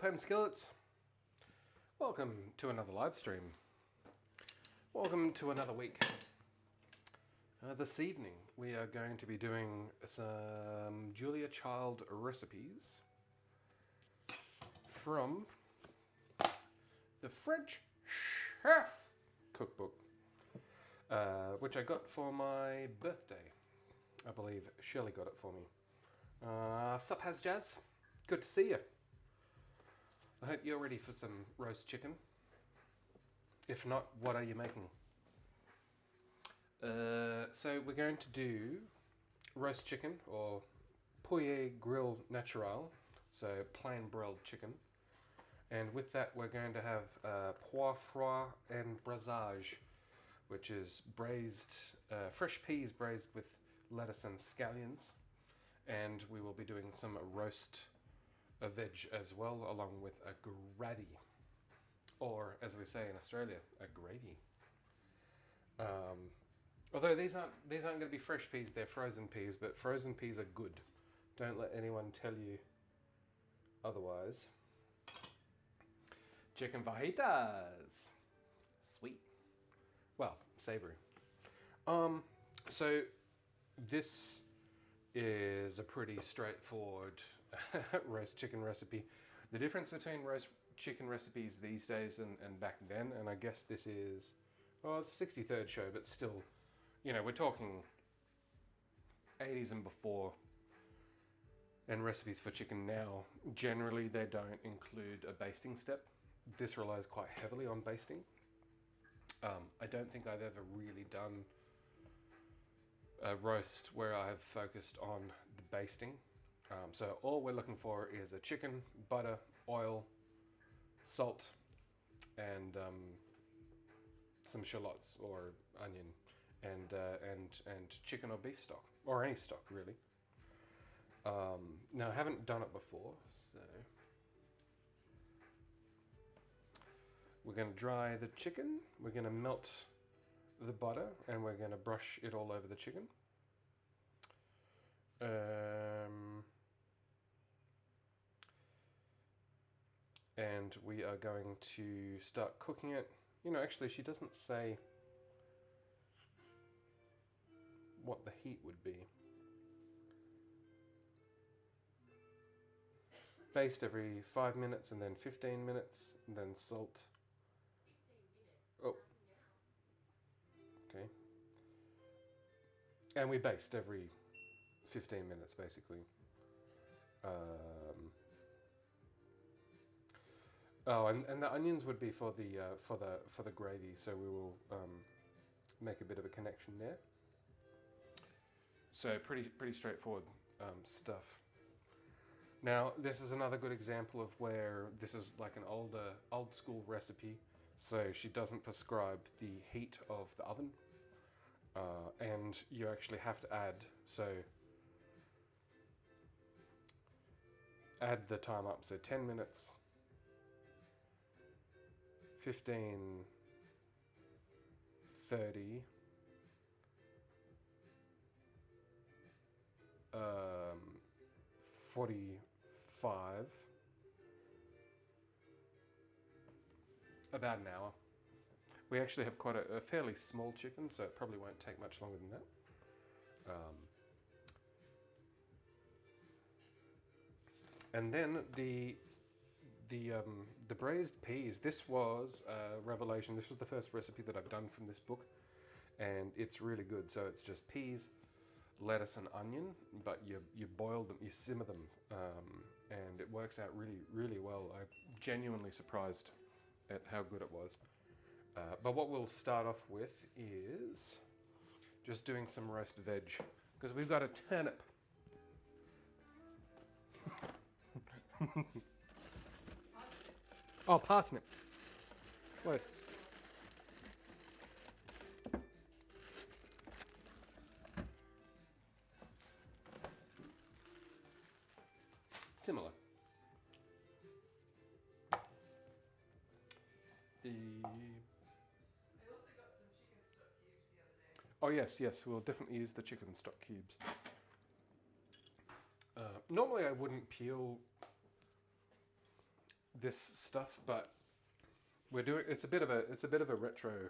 Pan Skillets. Welcome to another live stream. Welcome to another week. This evening we are going to be doing some Julia Child recipes from the French Chef Cookbook, which I got for my birthday. I believe Shirley got it for me. Sup, Has Jazz? Good to see you. I hope you're ready for some roast chicken. If not, what are you making? So we're going to do roast chicken, or Poulet grille naturale, so plain broiled chicken. And with that we're going to have Pois Frais and Braisage, which is braised, fresh peas braised with lettuce and scallions. And we will be doing some roast veg as well, along with a gravy, or as we say in Australia, a gravy. Although these aren't going to be fresh peas; they're frozen peas. But frozen peas are good. Don't let anyone tell you otherwise. Chicken fajitas, sweet. Well, savory. So this is a pretty straightforward roast chicken recipe. The difference between roast chicken recipes these days and back then, and I guess this is, well, it's 63rd show, but still, you know, we're talking 80s and before, and recipes for chicken now, generally they don't include a basting step. This relies quite heavily on basting. I don't think I've ever really done a roast where I've focused on the basting. So all we're looking for is a chicken, butter, oil, salt, and some shallots or onion, and chicken or beef stock, or any stock really. Now I haven't done it before, so we're going to dry the chicken. We're going to melt the butter, and we're going to brush it all over the chicken. And we are going to start cooking it. You know, actually she doesn't say what the heat would be. Baste every 5 minutes, and then 15 minutes, and then salt. 15 minutes. Oh. Okay. And we baste every 15 minutes, basically. Oh, and the onions would be for the gravy, so we will make a bit of a connection there. So pretty straightforward stuff. Now this is another good example of where this is like an old school recipe, so she doesn't prescribe the heat of the oven, and you actually have to add the time up, so 10 minutes, 15, 30, 45, about an hour. We actually have quite a fairly small chicken, so it probably won't take much longer than that. And then the braised peas. This was a revelation. This was the first recipe that I've done from this book, and it's really good. So it's just peas, lettuce, and onion, but you boil them, you simmer them, and it works out really well. I'm genuinely surprised at how good it was. But what we'll start off with is just doing some roast veg, because we've got a turnip. Oh, parsnip. Wait. Similar. I also got some chicken stock cubes the other day. Oh yes, we'll definitely use the chicken stock cubes. Normally I wouldn't peel this stuff, but we're doing. It's a bit of a retro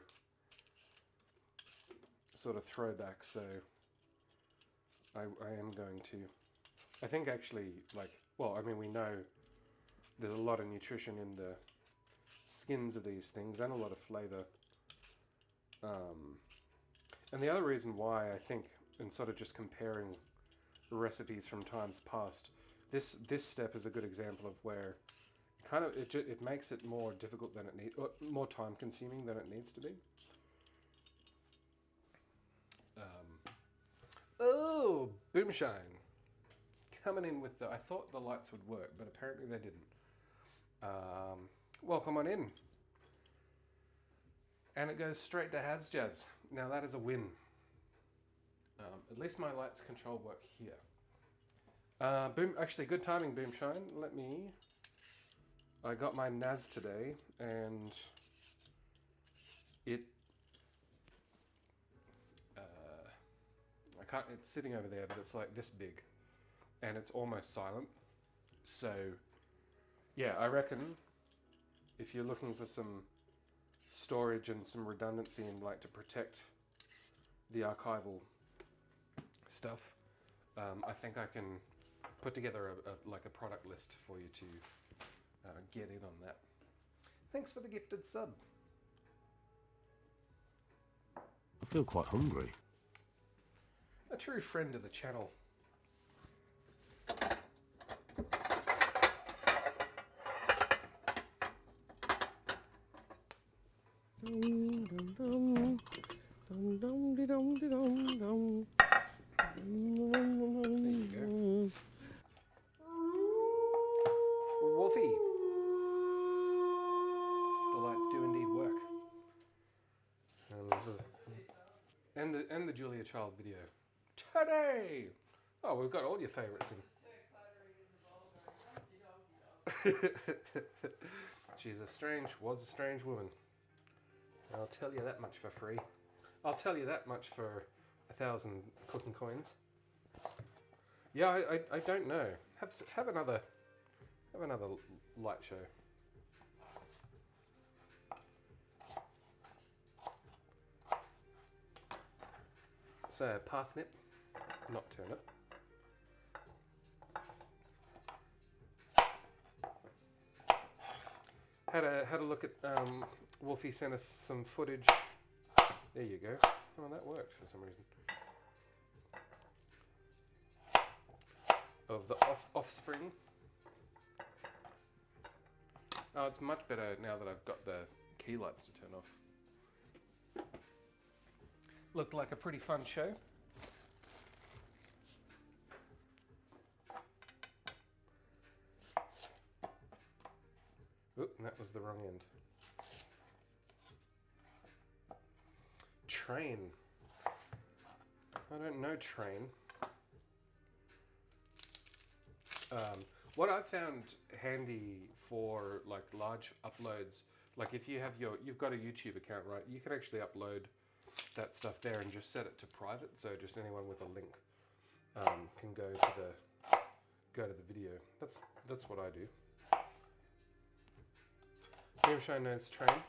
sort of throwback. So I am going to. I think actually, like, well, I mean, we know there's a lot of nutrition in the skins of these things and a lot of flavor. And the other reason why I think, in sort of just comparing recipes from times past, this step is a good example of where kind of it makes it more difficult than it needs, or more time consuming than it needs to be. Oh, Boomshine coming in with the. I thought the lights would work, but apparently they didn't. Welcome on in. And it goes straight to Hazjaz. Now that is a win. At least my lights control work here. Actually, good timing, Boomshine. I got my NAS today, and it. I can't. It's sitting over there, but it's like this big, and it's almost silent. So, yeah, I reckon if you're looking for some storage and some redundancy and like to protect the archival stuff, I think I can put together a product list for you to get in on that. Thanks for the gifted sub. I feel quite hungry. A true friend of the channel. Wolfie. The lights do indeed work. And the Julia Child video. Today! Oh, we've got all your favourites in. Was a strange woman. I'll tell you that much for free. I'll tell you that much for 1,000 cooking coins. Yeah, I don't know. Have another light show. So parsnip, not turnip. Had a look at Wolfie sent us some footage. There you go. Oh, that worked for some reason. Of the offspring. Oh, it's much better now that I've got the key lights to turn off. Looked like a pretty fun show. Oop, that was the wrong end. Train. I don't know train. What I've found handy for like large uploads, like if you have you've got a YouTube account, right? You can actually upload that stuff there and just set it to private, so just anyone with a link can go to the video. That's what I do. Boomshine knows train.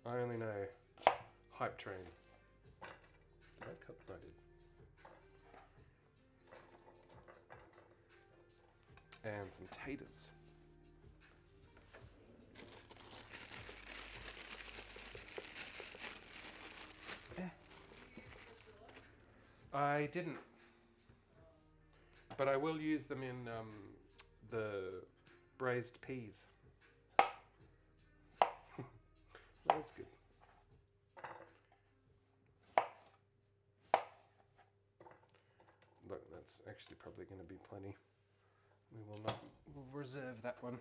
I only know hype train. I cut what I did. And some taters. I didn't, but I will use them in the braised peas. That's good. Look, that's actually probably going to be plenty. We'll reserve that one.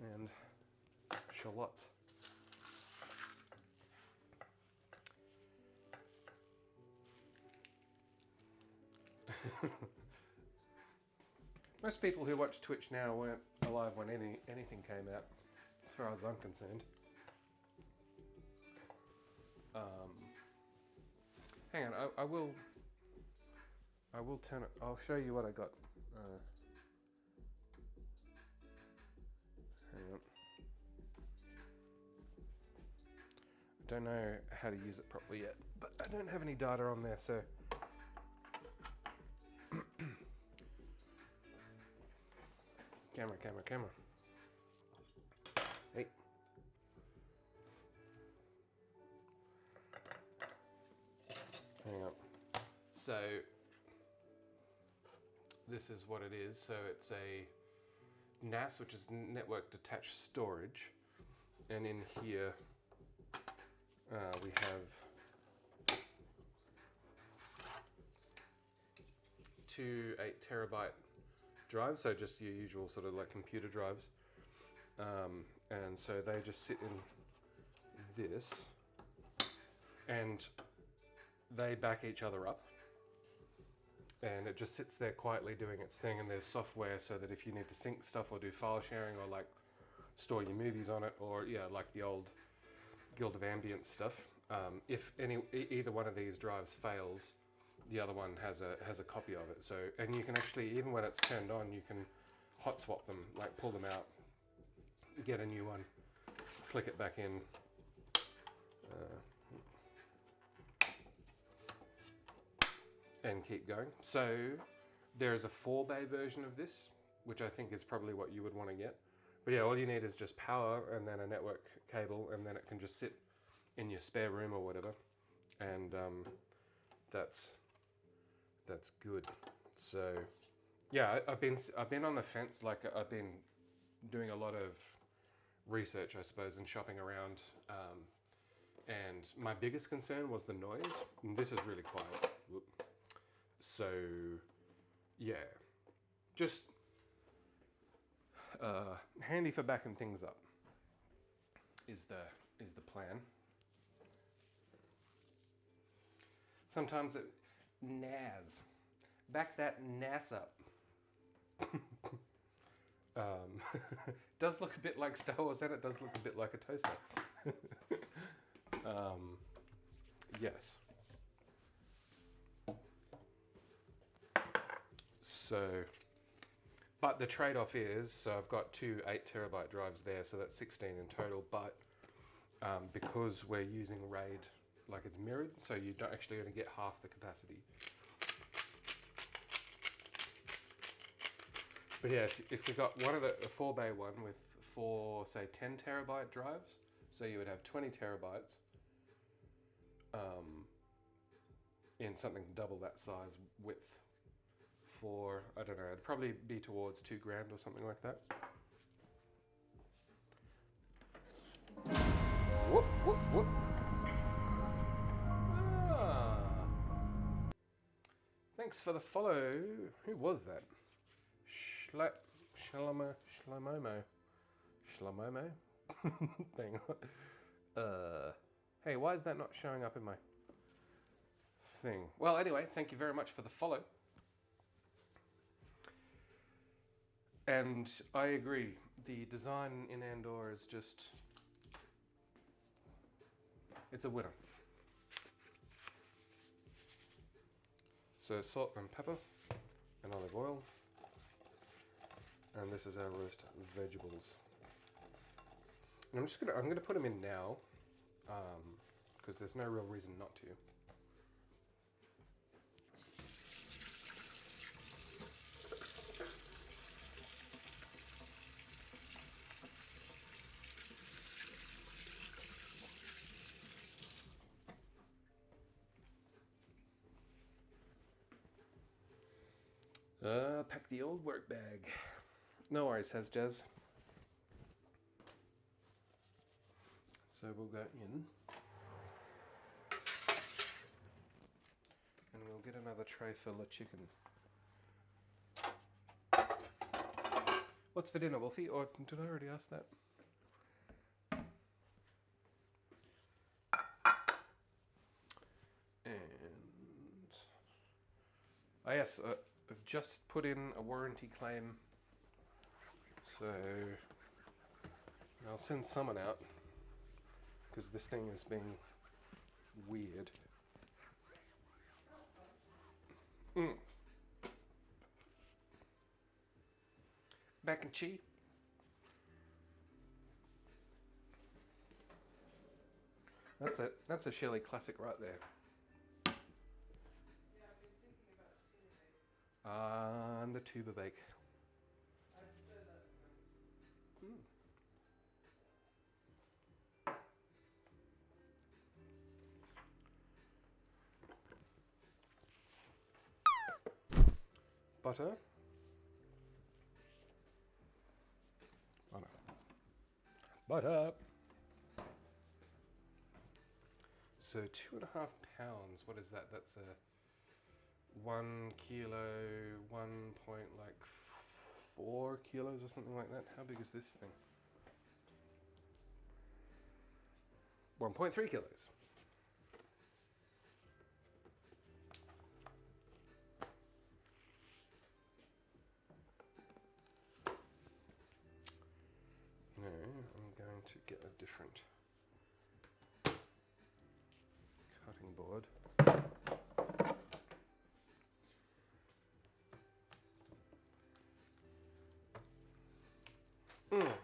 And shallots. Most people who watch Twitch now weren't alive when anything came out, as far as I'm concerned. Hang on, I will I will turn it. I'll show you what I got. Hang on. I don't know how to use it properly yet, but I don't have any data on there, so. Camera. Hey. Hang on. So, this is what it is. So it's a NAS, which is network attached storage. And in here, we have two 8 TB drives, so just your usual sort of like computer drives. And so they just sit in this, and they back each other up. And it just sits there quietly doing its thing, and there's software so that if you need to sync stuff or do file sharing or like store your movies on it, or like the old Guild of Ambience stuff, if either one of these drives fails, the other one has a copy of it. So, and you can actually, even when it's turned on, you can hot swap them, like pull them out, get a new one, click it back in. And keep going. So there is a 4-bay version of this, which I think is probably what you would want to get. But yeah, all you need is just power and then a network cable, and then it can just sit in your spare room or whatever. And that's good. So yeah, I've been on the fence. Like I've been doing a lot of research, I suppose, and shopping around. And my biggest concern was the noise. And this is really quiet. Whoop. So, yeah, just handy for backing things up is the plan. Sometimes it back that NAS up. Does look a bit like Star Wars, and it does look a bit like a toaster. Yes. So, but the trade-off is, so I've got two 8 TB drives there, so that's 16 in total, but because we're using RAID, like it's mirrored, so you don't actually only get half the capacity. But yeah, if we got a 4-bay one with 4, say 10 TB drives, so you would have 20 terabytes in something double that size width. For, I don't know, it'd probably be towards $2,000 or something like that. Whoop, whoop, whoop. Ah. Thanks for the follow. Who was that? Shlomo? Hang on. Hey, why is that not showing up in my thing? Well, anyway, thank you very much for the follow. And I agree, the design in Andor is just, it's a winner. So salt and pepper and olive oil. And this is our roast vegetables. And I'm gonna put them in now, because there's no real reason not to. Pack the old work bag. No worries, says Jez. So we'll go in. And we'll get another tray full of chicken. What's for dinner, Wolfie? Or did I already ask that? And... oh yes, I've just put in a warranty claim, so I'll send someone out because this thing is being weird. Mac and cheese. That's it. That's a Shelley classic right there. Yeah, I've been thinking about tuna bake. And the tuba bake. I prefer that to them. Mm. Butter. Butter. Butter. So 2.5 pounds. What is that? That's a 1 kilo, 1.4 kilos or something like that. How big is this thing? 1.3 kilos. No, I'm going to get a different cutting board.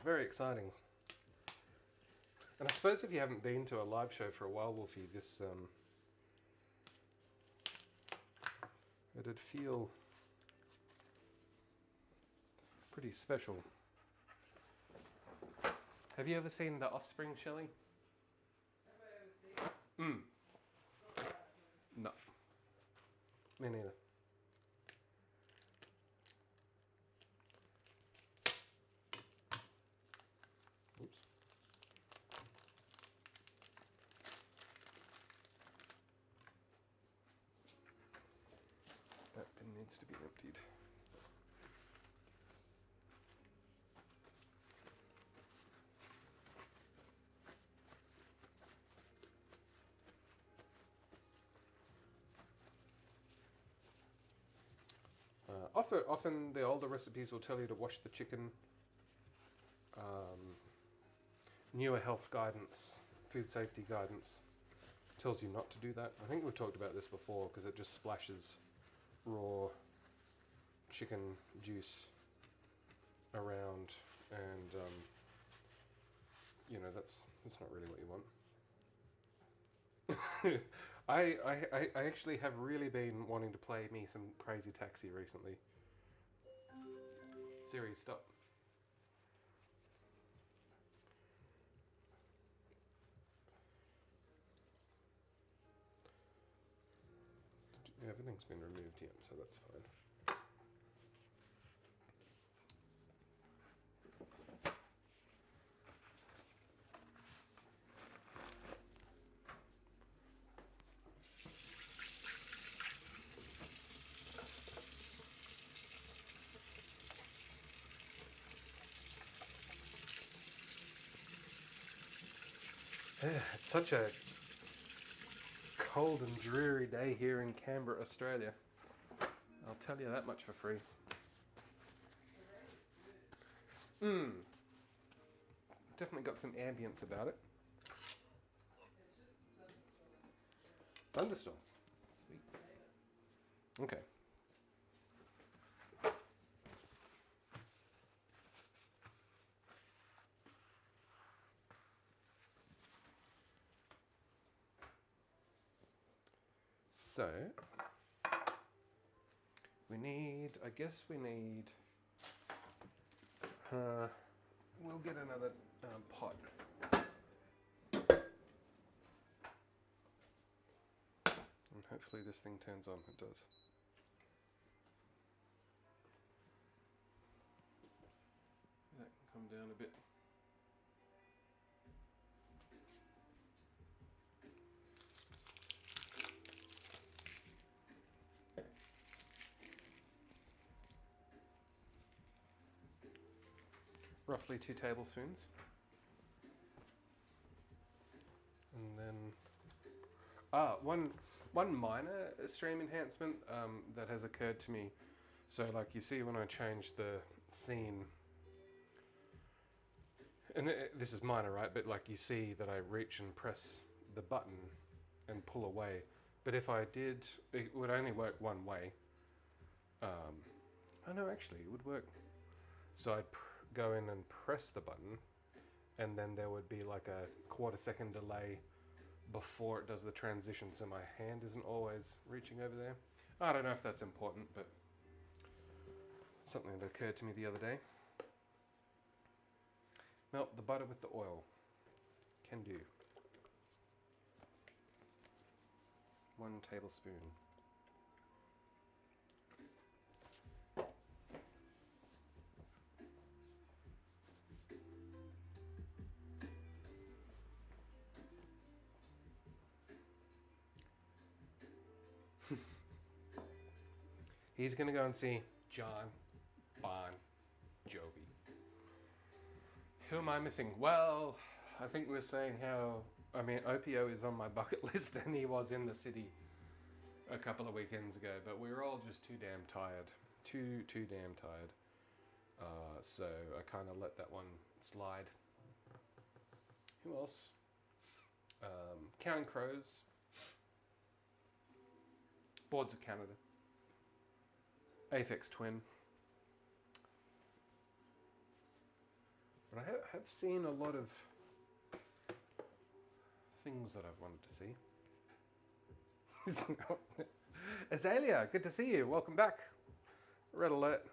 Very exciting. And I suppose if you haven't been to a live show for a while, Wolfie, this it'd feel pretty special. Have you ever seen The Offspring, Shelley? Have I ever seen it? Not that one. No. Me neither. Oops. That bin needs to be emptied. Often the older recipes will tell you to wash the chicken. Newer health guidance, food safety guidance tells you not to do that. I think we've talked about this before because it just splashes raw chicken juice around, and you know that's not really what you want. I actually have really been wanting to play me some Crazy Taxi recently. Siri, stop. Everything's been removed yet, so that's fine. It's such a cold and dreary day here in Canberra, Australia. I'll tell you that much for free. Definitely got some ambience about it. Thunderstorms. Sweet. Okay. So, I guess we need, we'll get another pot. And hopefully this thing turns on, it does. That can come down a bit. Roughly 2 tablespoons. And then, one minor stream enhancement that has occurred to me. So like you see when I change the scene, and this is minor, right? But like you see that I reach and press the button and pull away. But if I did, it would only work one way. Oh no, actually it would work. So I'd go in and press the button, and then there would be like a quarter-second delay before it does the transition, so my hand isn't always reaching over there. I don't know if that's important, but something that occurred to me the other day. Melt the butter with the oil. Can do. 1 tablespoon. He's gonna go and see John Bon Jovi. Who am I missing? Well, I think we were saying how, Opio is on my bucket list, and he was in the city a couple of weekends ago, but we were all just too damn tired. Too damn tired. So I kind of let that one slide. Who else? Counting Crows. Boards of Canada. Aphex Twin. But I have seen a lot of things that I've wanted to see. Azalea, good to see you. Welcome back. Red alert.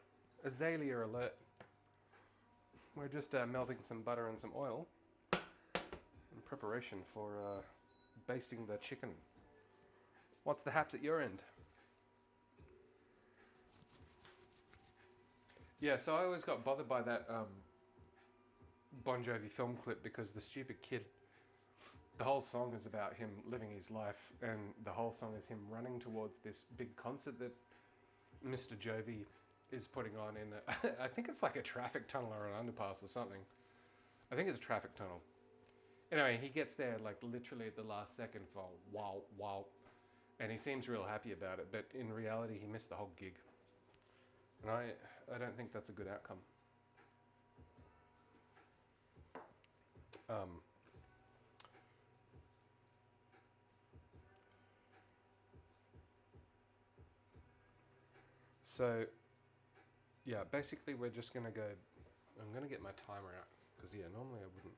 Azalea alert. We're just melting some butter and some oil in preparation for basting the chicken. What's the haps at your end? Yeah, so I always got bothered by that Bon Jovi film clip because the stupid kid, the whole song is about him living his life, and the whole song is him running towards this big concert that Mr. Jovi is putting on in I think it's like a traffic tunnel or an underpass or something. I think it's a traffic tunnel. Anyway, he gets there like literally at the last second for wow, wow. And he seems real happy about it, but in reality he missed the whole gig. And I don't think that's a good outcome. So, yeah, basically we're just going to go, I'm going to get my timer out, because yeah, normally I wouldn't.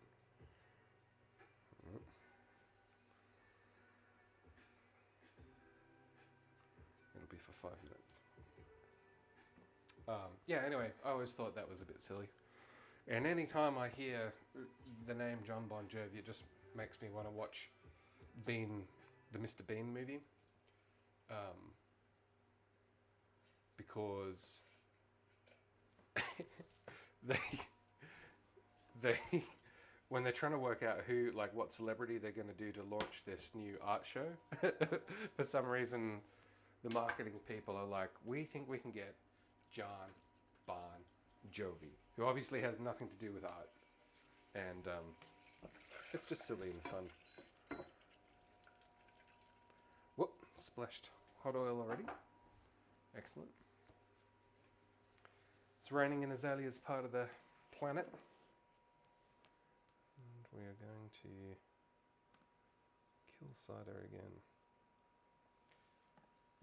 It'll be for 5 minutes. Yeah, anyway, I always thought that was a bit silly. And any time I hear the name John Bon Jovi, it just makes me want to watch Bean, the Mr. Bean movie. Because they when they're trying to work out what celebrity they're going to do to launch this new art show, for some reason the marketing people are like, we think we can get John Bon Jovi, who obviously has nothing to do with art, and it's just silly and fun. Whoop, splashed hot oil already. Excellent. It's raining in Azalea's part of the planet. And we are going to kill cider again.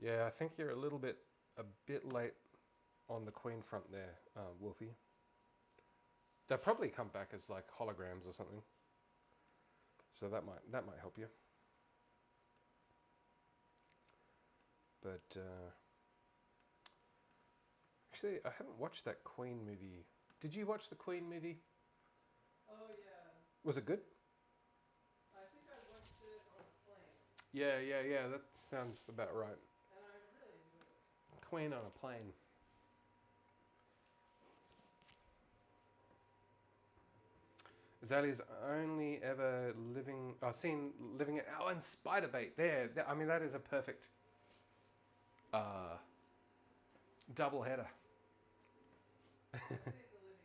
Yeah, I think you're a bit late on the queen front there, Wolfie. They'll probably come back as like holograms or something. So that might help you. But actually, I haven't watched that Queen movie. Did you watch the Queen movie? Oh yeah. Was it good? I think I watched it on a plane, Yeah. That sounds about right. and I really enjoyed it. Queen on a plane. Azalea's only ever seen living it. Oh, and spider bait. There. I mean, that is a perfect double header. I've seen The Living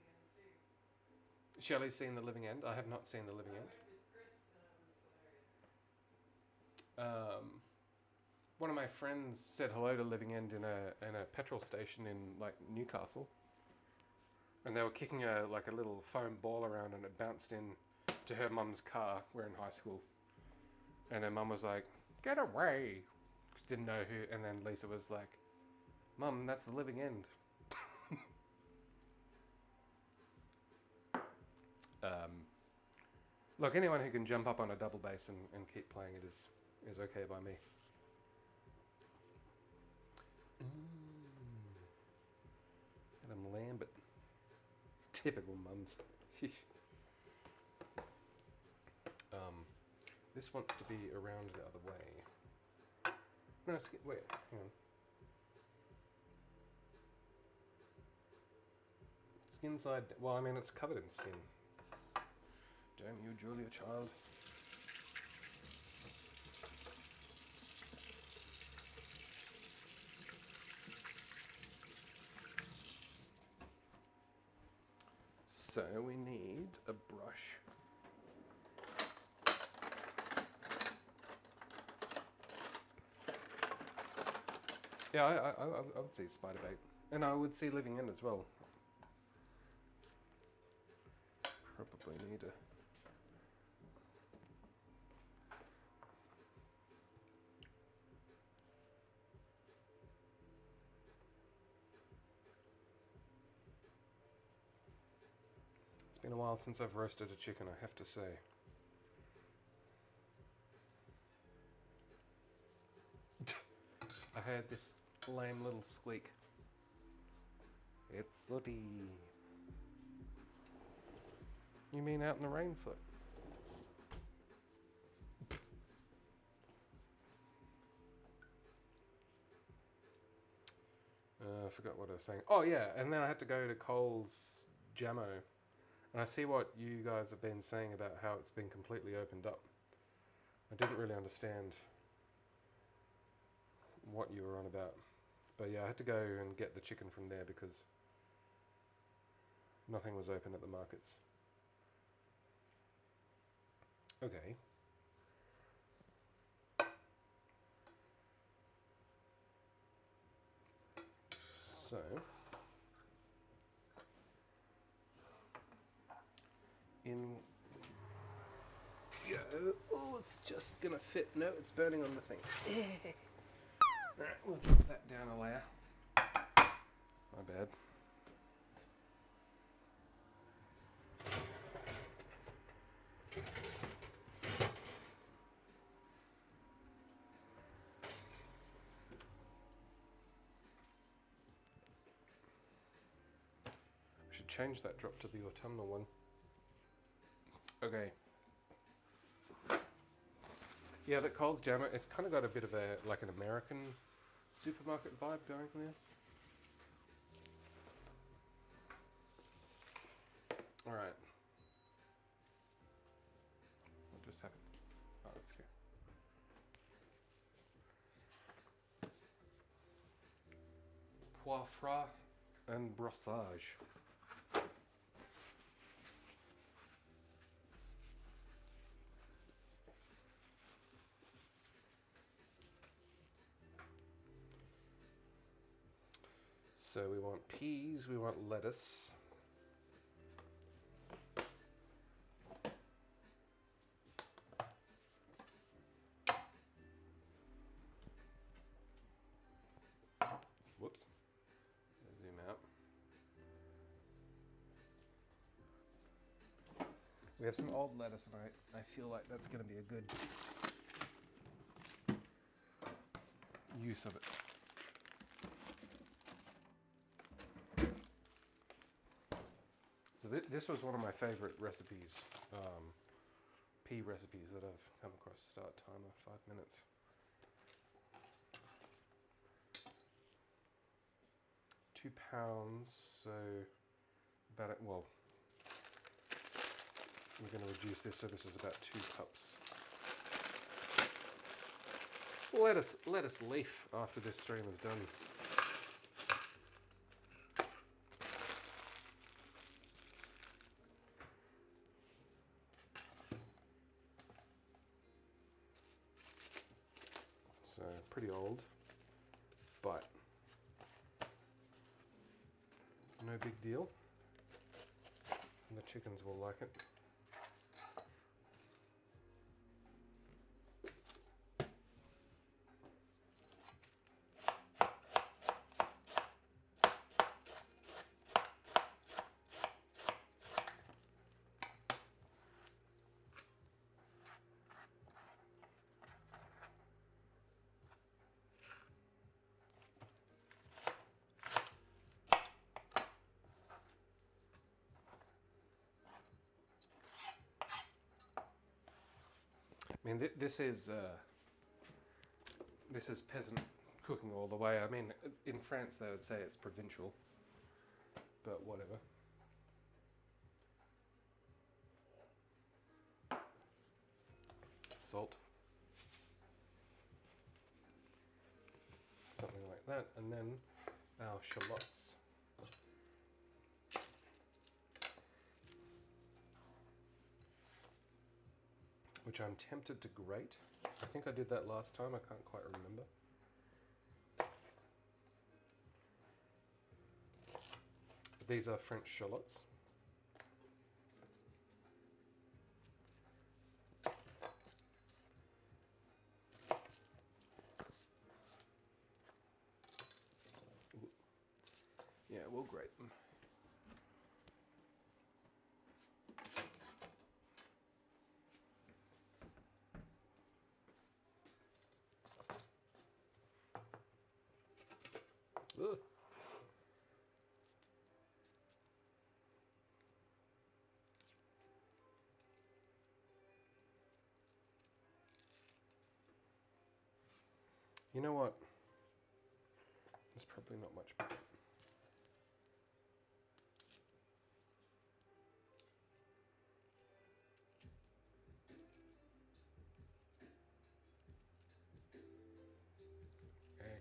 End too. Shelley's seen The Living End. I have not seen The Living I End. went with Chris, and it was hilarious. One of my friends said hello to Living End in a petrol station in like Newcastle, and they were kicking a little foam ball around, and it bounced in to her mum's car. We're in high school, and her mum was like, "Get away!" She didn't know who, and then Lisa was like, "Mum, that's The Living End." Look, anyone who can jump up on a double bass and keep playing it is okay by me. Adam Lambert. Typical mums. This wants to be around the other way. No, wait, hang on. Skin side, well, I mean, it's covered in skin. Damn you, Julia child. So we need a brush. Yeah, I would say spider bait. And I would see living in as well. Probably need a... It's been a while since I've roasted a chicken, I have to say. I heard this lame little squeak. It's sooty. You mean out in the rain, so? I forgot what I was saying. Oh yeah, and then I had to go to Coles Jamo, and I see what you guys have been saying about how it's been completely opened up. I didn't really understand what you were on about, but yeah, I had to go and get the chicken from there because nothing was open at the markets. Okay. So, in go. Oh, it's just gonna fit. No, it's burning on the thing. Alright, we'll put that down a layer. My bad. I should change that drop to the autumnal one. Okay. Yeah, that Coles Jammer, it's kind of got a bit of a, like an American supermarket vibe going there. All right. What just happened? Oh, that's good. Pois Frais and Braisage. So we want peas, we want lettuce. Whoops. Zoom out. We have some old lettuce and I feel like that's going to be a good use of it. So this was one of my favorite recipes, pea recipes that I've come across. Start timer, 5 minutes. £2, so about it, well, we're going to reduce this, so this is about 2 cups. Lettuce leaf after this stream is done. So pretty old, but no big deal. And the chickens will like it. I mean, this is peasant cooking all the way. I mean, in France they would say it's provincial, but whatever. Salt. Something like that, and then our shallots. Which I'm tempted to grate. I think I did that last time, I can't quite remember. These are French shallots. Yeah, we'll grate them. Ugh. You know what? There's probably not much better.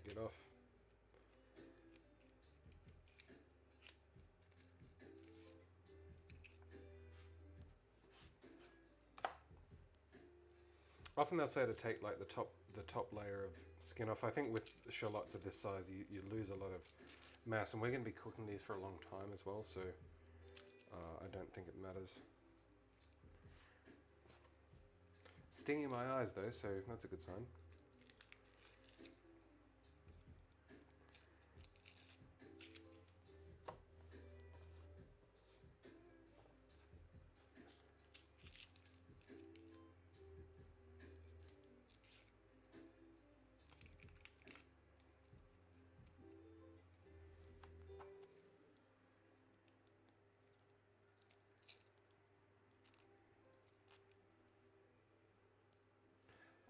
Get off. Often they'll say to take like the top layer of skin off. I think with shallots of this size, you lose a lot of mass, and we're going to be cooking these for a long time as well, so I don't think it matters. Stinging my eyes though, so that's a good sign.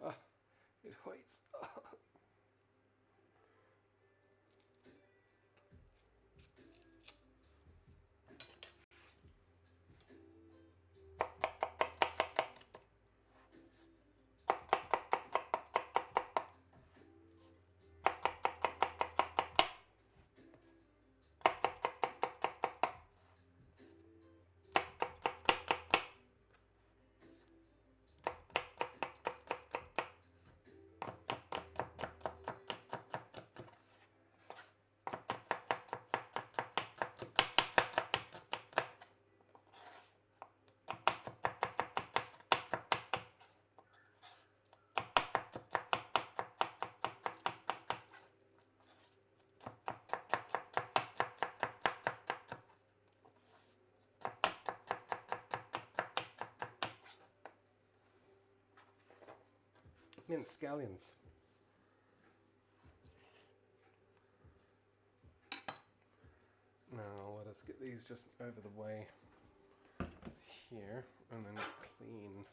Ah, it hurts. Minced scallions. Now let us get these just over the way here and then clean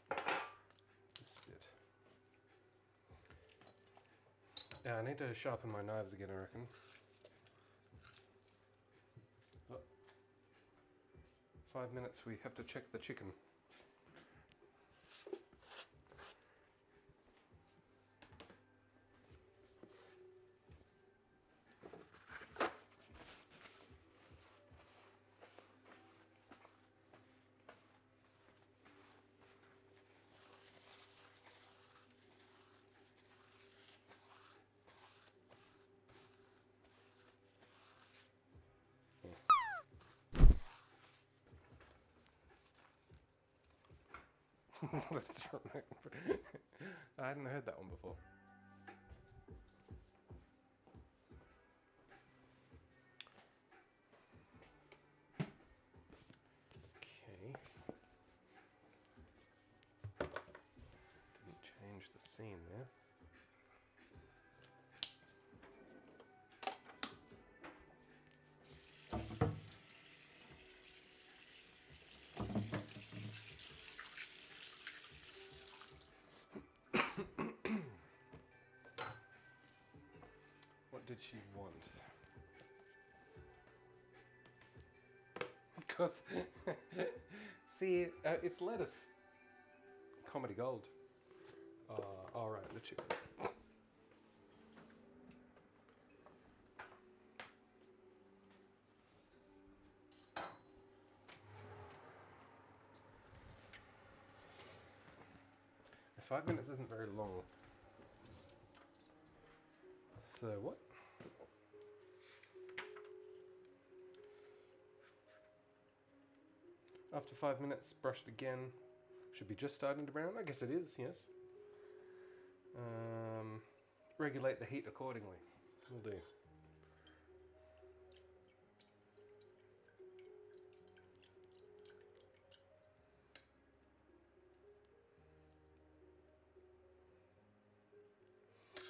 this bit. Yeah, I need to sharpen my knives again, I reckon. Oh. 5 minutes, we have to check the chicken. That's right. I hadn't heard that one before. Okay. Didn't change the scene there. you want? Because, see, it's lettuce. Comedy gold. Alright, the chicken. Five minutes isn't very long. So what? After 5 minutes, brush it again. Should be just starting to brown. I guess it is, yes. Regulate the heat accordingly. Will do.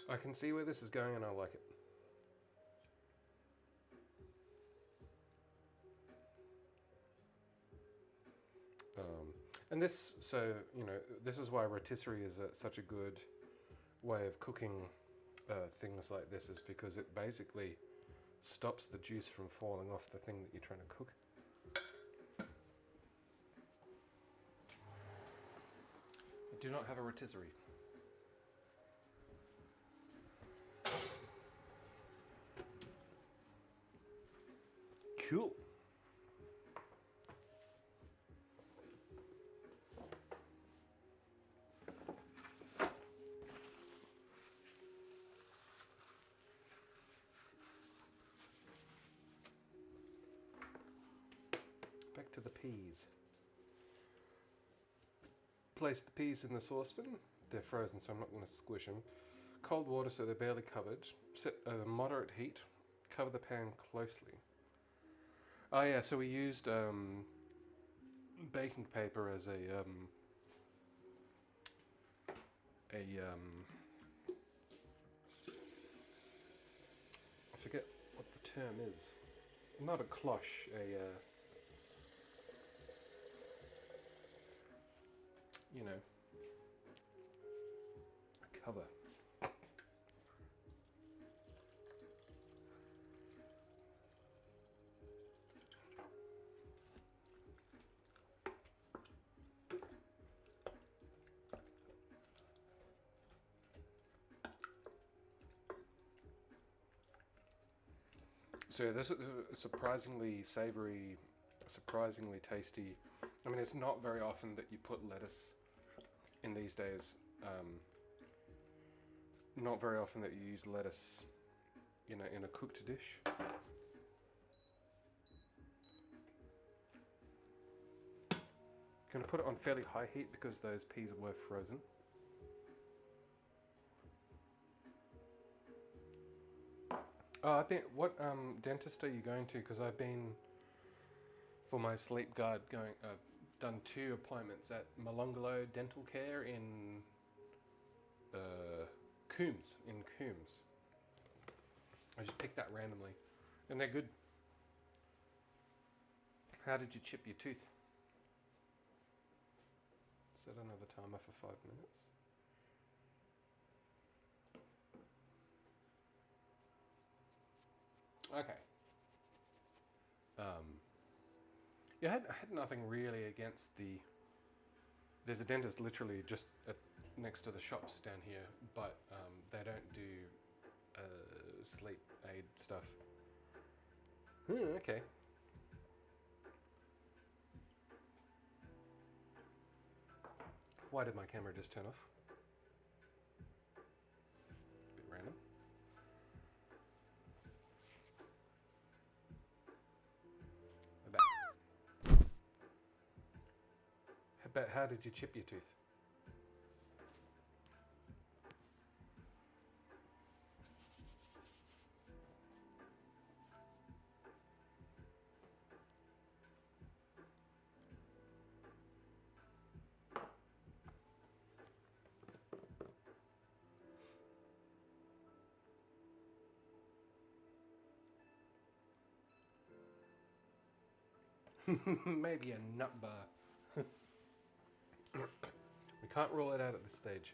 I can see where this is going and I like it. And this, so, you know, this is why rotisserie is such a good way of cooking things like this, is because it basically stops the juice from falling off the thing that you're trying to cook. I do not have a rotisserie. Cool. Back to the peas. Place the peas in the saucepan. They're frozen, so I'm not going to squish them. Cold water so they're barely covered. Set a moderate heat. Cover the pan closely. Oh yeah, so we used baking paper as I forget what the term is. Not a cloche, you know, a cover. So this is surprisingly savoury, surprisingly tasty. I mean, it's not very often that you put lettuce in these days. Not very often that you use lettuce, you know, in a cooked dish. Gonna put it on fairly high heat because those peas were frozen. I think, what dentist are you going to? Because I've been, for my sleep guard, done 2 appointments at Malongolo Dental Care in Coombs. I just picked that randomly, and they're good. How did you chip your tooth? Set another timer for 5 minutes. Okay. Yeah, I had nothing really against the. There's a dentist literally just next to the shops down here, but they don't do sleep aid stuff. Okay. Why did my camera just turn off? A bit random. But how did you chip your tooth? Maybe a nut bar. We can't rule it out at this stage.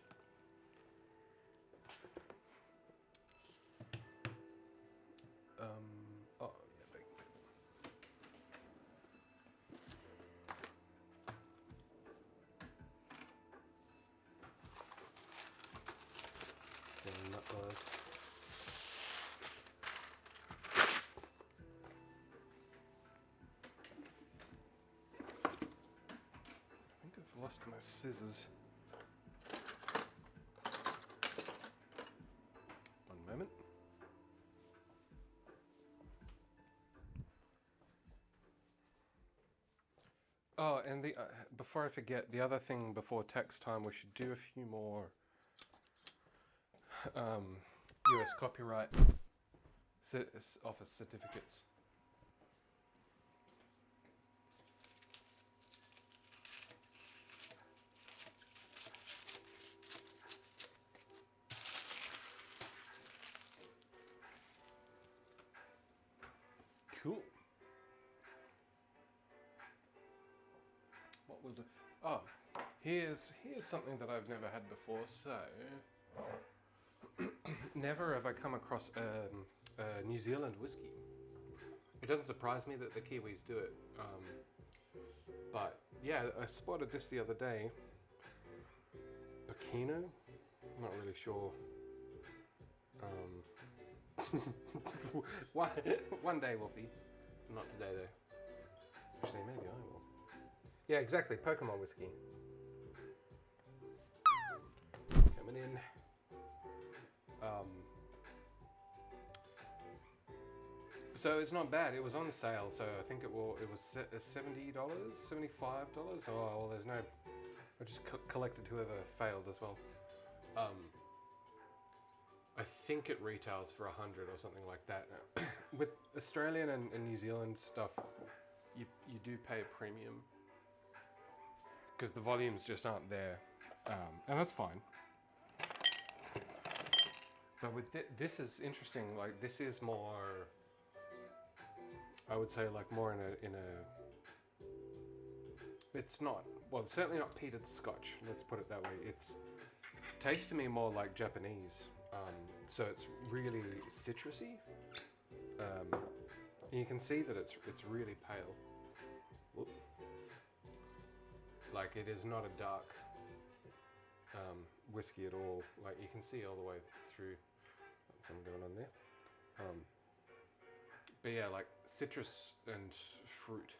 colours. I think I've lost my scissors. One moment. Oh, and the before I forget, the other thing before tax time, we should do a few more US copyright office certificates. Cool. What we'll do? Oh, here's something that I've never had before. So, never have I come across a New Zealand whiskey. It doesn't surprise me that the Kiwis do it, but yeah, I spotted this the other day. Bikino? Not really sure. One day, Wolfie. Not today, though. Actually, maybe I will. Yeah, exactly. Pokemon whiskey. Coming in. So it's not bad. It was on sale, so I think it was $70, $75. Oh, well, there's no. I just collected whoever failed as well. I think it retails for $100 or something like that. With Australian and New Zealand stuff, you do pay a premium because the volumes just aren't there, and that's fine. But with this is interesting. Like this is more, I would say, like more in a. It's not, well, it's certainly not peated Scotch. Let's put it that way. It tastes to me more like Japanese. So it's really citrusy. And you can see that it's really pale. Whoop. Like it is not a dark whiskey at all. Like you can see all the way through. What's going on there? But yeah, like citrus and fruit.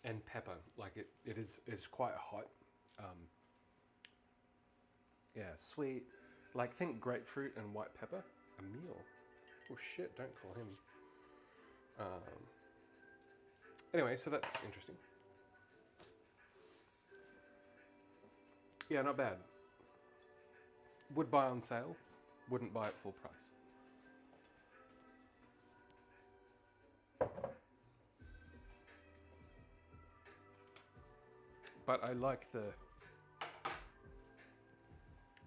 And pepper, like it's quite hot. Yeah, sweet. Like think grapefruit and white pepper. Emil. Oh shit! Don't call him. Anyway, so that's interesting. Yeah, not bad. Would buy on sale. Wouldn't buy at full price. But I like the.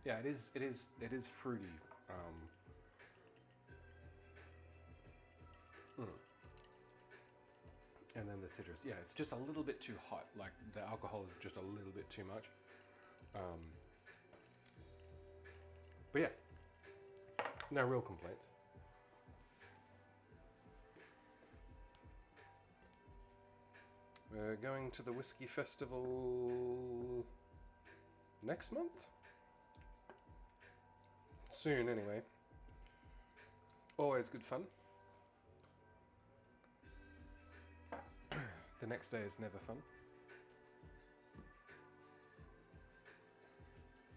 Yeah, it is fruity. And then the citrus. Yeah, it's just a little bit too hot. Like the alcohol is just a little bit too much. But yeah, no real complaints. We're going to the Whiskey Festival next month? Soon, anyway. Always good fun. The next day is never fun.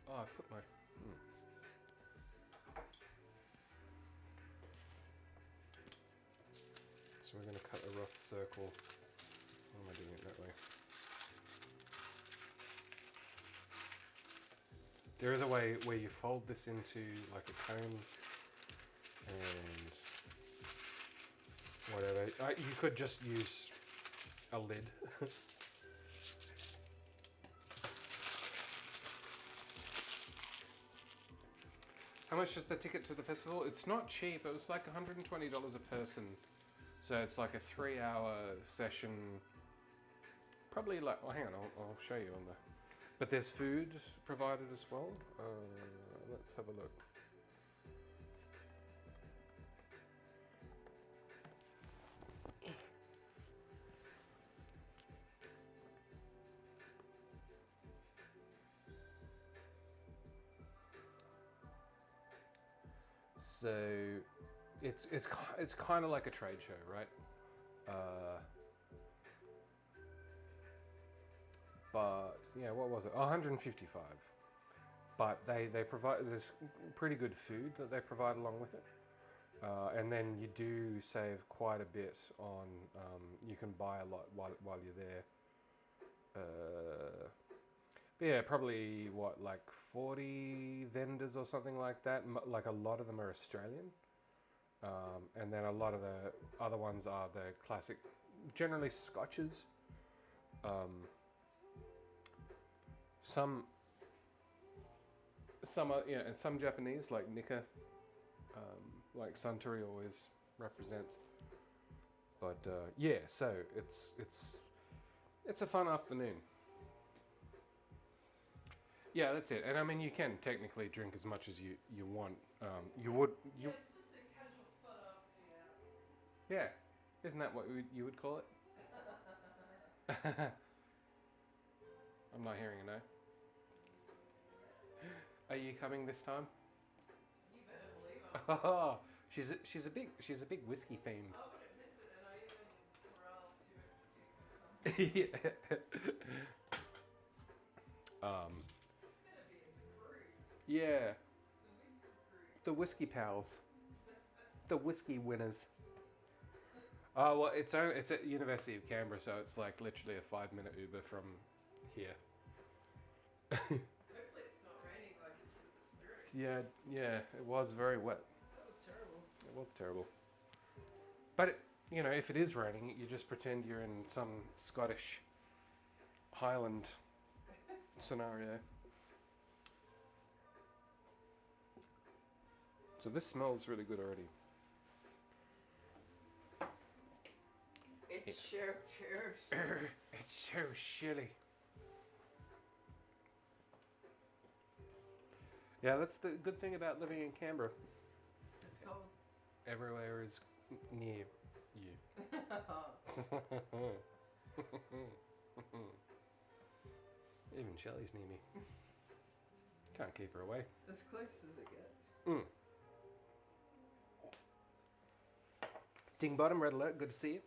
Oh, I put my... So we're going to cut a rough circle. Why am I doing it that way? There is a way where you fold this into like a cone and whatever. You could just use a lid. How much is the ticket to the festival? It's not cheap. It was like $120 a person. So it's like a 3-hour session. Probably like, well, hang on, I'll show you on the. But there's food provided as well. Let's have a look. So it's kind of like a trade show, right? But yeah, what was it? Oh, 155. But they provide, there's pretty good food that they provide along with it. And then you do save quite a bit on, you can buy a lot while you're there. But yeah, probably what, like 40 vendors or something like that. Like a lot of them are Australian. And then a lot of the other ones are the classic, generally scotches. Some are, yeah, and some Japanese, like Nika, like Suntory always represents. But yeah, so it's a fun afternoon. Yeah, that's it. And I mean, you can technically drink as much as you want. You would Yeah, it's just a casual fun afternoon out. yeah, isn't that what you would call it? I'm not hearing a no. Are you coming this time? You better believe I'm Oh, she's a big whiskey themed. I wouldn't miss it, and I even corralled 2 extra people to come. Yeah. It's gonna be a crew. Yeah, The whiskey crew. the whiskey pals, the whiskey winners. Oh well, it's at University of Canberra, so it's like literally a 5-minute Uber from here. Hopefully it's not raining like it did at the Spirit. Yeah, it was very wet. That was terrible. It was terrible. But you know, if it is raining, you just pretend you're in some Scottish Highland scenario. So this smells really good already. It's so cute. It's so chilly. Yeah, that's the good thing about living in Canberra. It's cold. Everywhere is near you. Even Shelley's near me. Can't keep her away. As close as it gets. Mm. Ding Bottom, Red Alert, good to see you.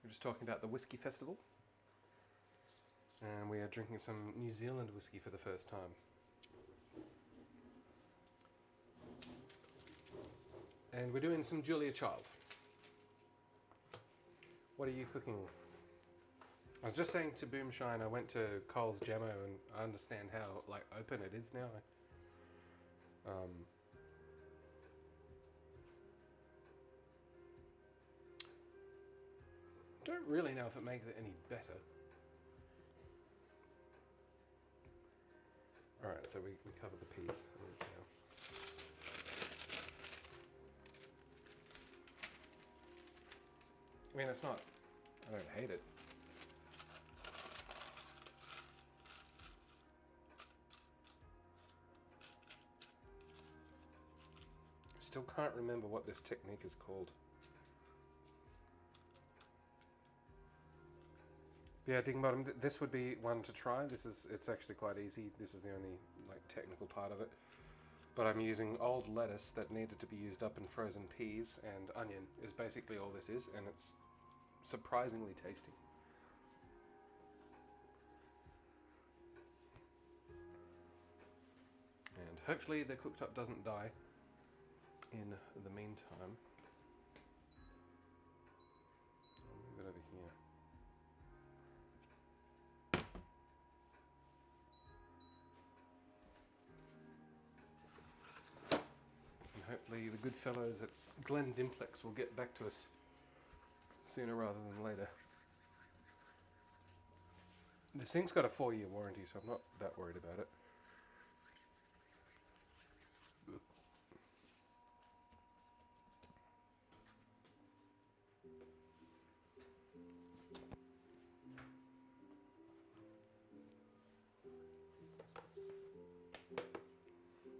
We're just talking about the Whiskey Festival. And we are drinking some New Zealand whiskey for the first time. And we're doing some Julia Child. What are you cooking? I was just saying to Boomshine, I went to Coles Gemmo and I understand how like open it is now. Don't really know if it makes it any better. Alright, so we covered the peas. I mean, it's not, I don't hate it. Still can't remember what this technique is called. Yeah, Ding Bottom, this would be one to try. It's actually quite easy. This is the only like technical part of it. But I'm using old lettuce that needed to be used up in frozen peas, and onion is basically all this is, and it's surprisingly tasty. And hopefully the cooktop doesn't die in the meantime. I'll move it over here. And hopefully the good fellows at Glen Dimplex will get back to us sooner rather than later. This thing's got a 4-year warranty, so I'm not that worried about it.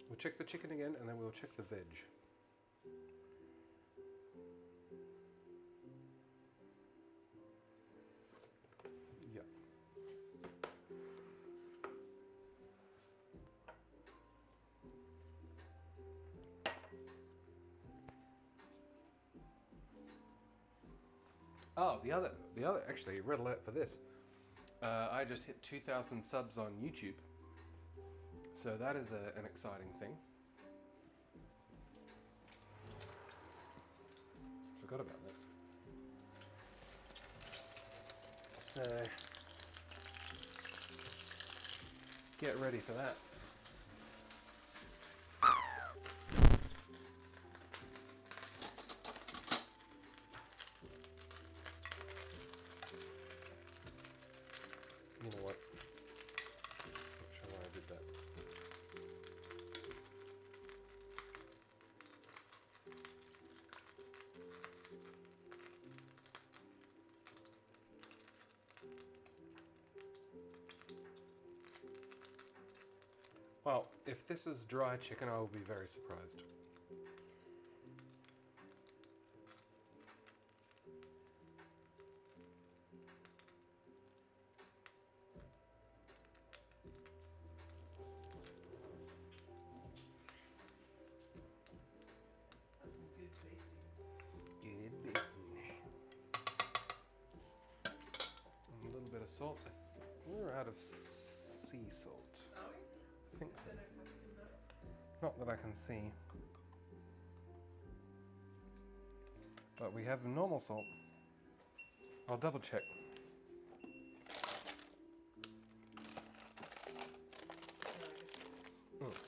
We'll check the chicken again, and then we'll check the veg. Yeah. Oh, the other, actually, red alert for this. I just hit 2,000 subs on YouTube. So that is an exciting thing. Forgot about that. So, get ready for that. You know what? Not sure why I did that. Well, if this is dry chicken, I will be very surprised. That's some good tasting. Good basting. A little bit of salt. We're out of sea salt. Are we? I think I so. don't know if I can know. Not that I can see. But we have normal salt. I'll double check. No, I guess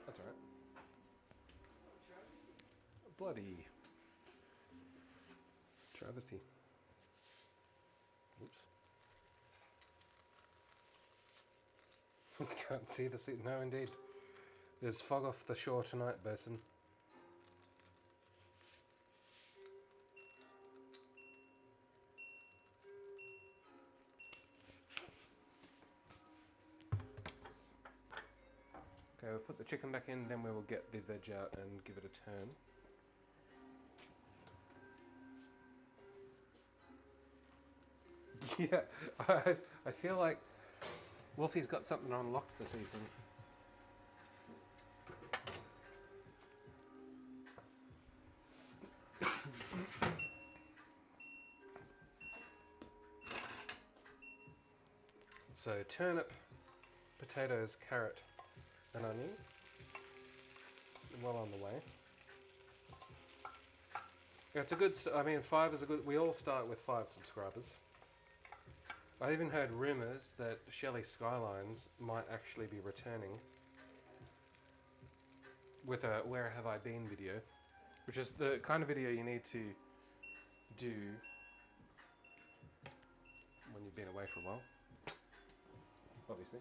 That's alright. travesty. Bloody travesty. Oops. Can't see the sea. No, indeed. There's fog off the shore tonight, Bosun. Okay, we'll put the chicken back in, then we will get the veg out and give it a turn. Yeah, I feel like Wolfie's got something on lock this evening. So turnip, potatoes, carrot, and onion. Well on the way. Yeah, it's a good. I mean, 5 is a good. We all start with 5 subscribers. I even heard rumours that Shelley Skylines might actually be returning with a "Where Have I Been" video, which is the kind of video you need to do when you've been away for a while. Obviously.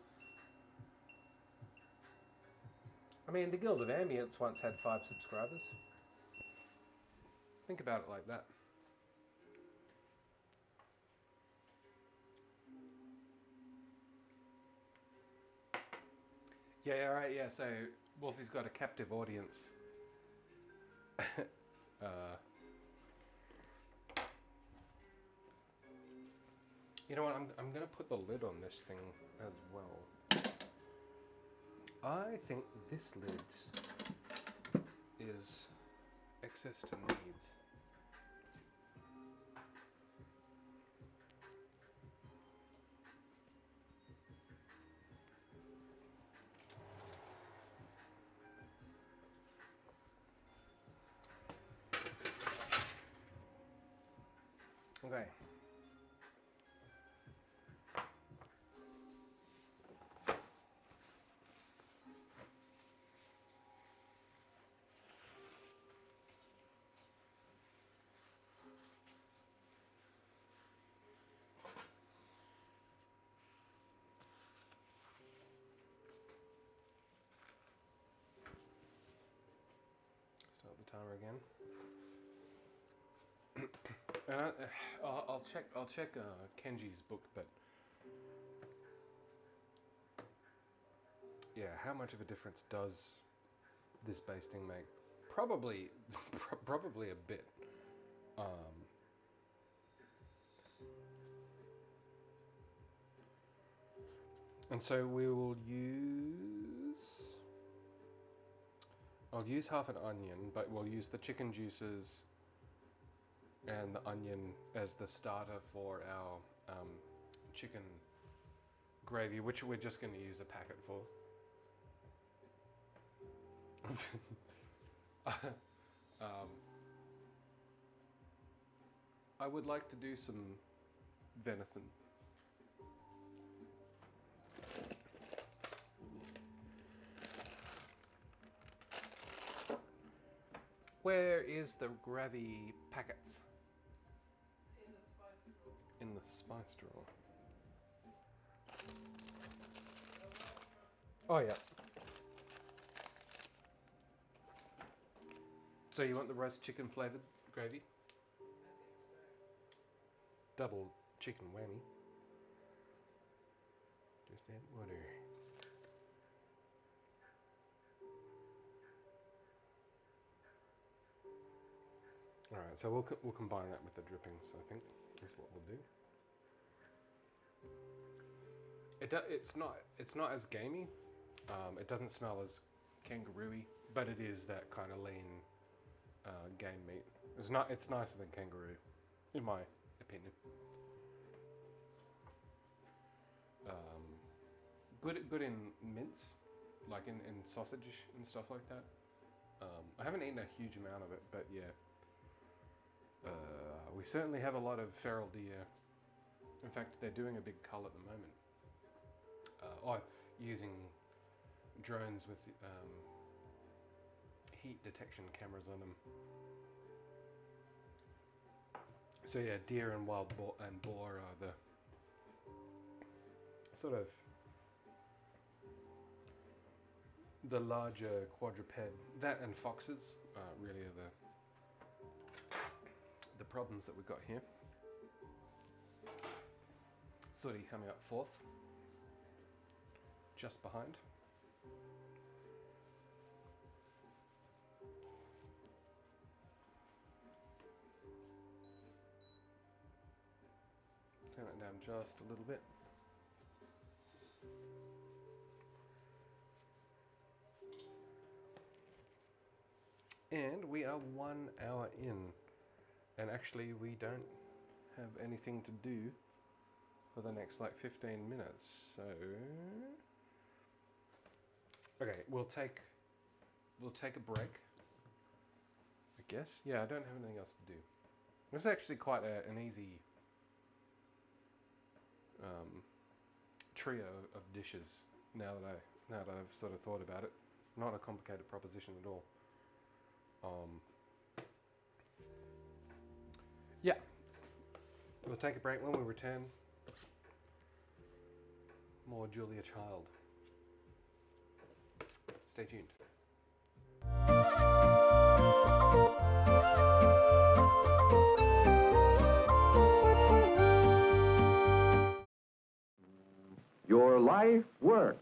I mean, the Guild of Ambience once had 5 subscribers. Think about it like that. Yeah, right, yeah, so Wolfie's got a captive audience. You know what, I'm going to put the lid on this thing as well. I think this lid is excess to needs. Okay. Start the timer again. And I'll check. I'll check Kenji's book, but yeah, how much of a difference does this basting make? Probably, probably a bit. And so we will use. I'll use half an onion, but we'll use the chicken juices and the onion as the starter for our chicken gravy, which we're just going to use a packet for. I would like to do some venison. Where is the gravy packets? In the spice drawer. In the spice drawer. Oh yeah. So you want the roast chicken flavoured gravy? I think so. Double chicken whammy. Just add water. All right, so we'll combine that with the drippings. I think is what we'll do. It's not as gamey. It doesn't smell as kangaroo-y, but it is that kind of lean game meat. It's nicer than kangaroo, in my opinion. Good in mince, like in sausage and stuff like that. I haven't eaten a huge amount of it, but yeah. We certainly have a lot of feral deer. In fact, they're doing a big cull at the moment. Using drones with heat detection cameras on them. So yeah, deer and wild boar are the sort of the larger quadruped. That and foxes really are the problems that we've got here. Sooty coming up fourth, just behind. Turn it down just a little bit. And we are 1 hour in, and actually we don't have anything to do for the next like 15 minutes. So okay, we'll take a break, I guess. Yeah, I don't have anything else to do. This is actually quite an easy trio of dishes now that I've sort of thought about it. Not a complicated proposition at all. Yeah, we'll take a break. When we return, more Julia Child. Stay tuned. Your life work.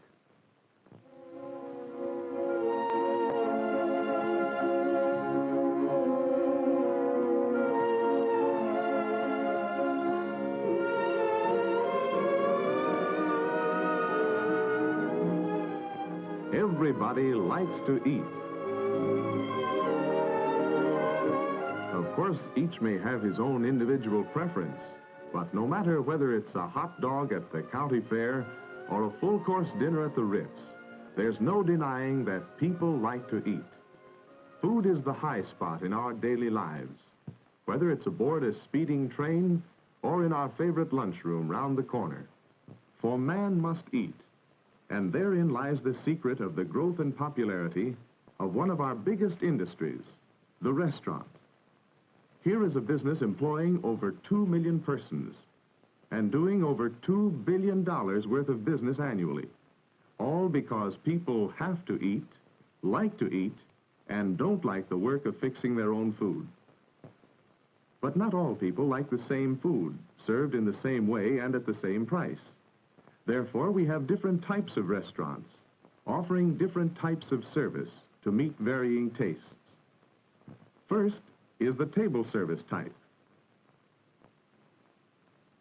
Everybody likes to eat. Of course, each may have his own individual preference, but no matter whether it's a hot dog at the county fair or a full-course dinner at the Ritz, there's no denying that people like to eat. Food is the high spot in our daily lives, whether it's aboard a speeding train or in our favorite lunchroom round the corner. For man must eat. And therein lies the secret of the growth and popularity of one of our biggest industries, the restaurant. Here is a business employing over 2 million persons and doing over $2 billion worth of business annually, all because people have to eat, like to eat, and don't like the work of fixing their own food. But not all people like the same food, served in the same way and at the same price. Therefore, we have different types of restaurants, offering different types of service to meet varying tastes. First is the table service type.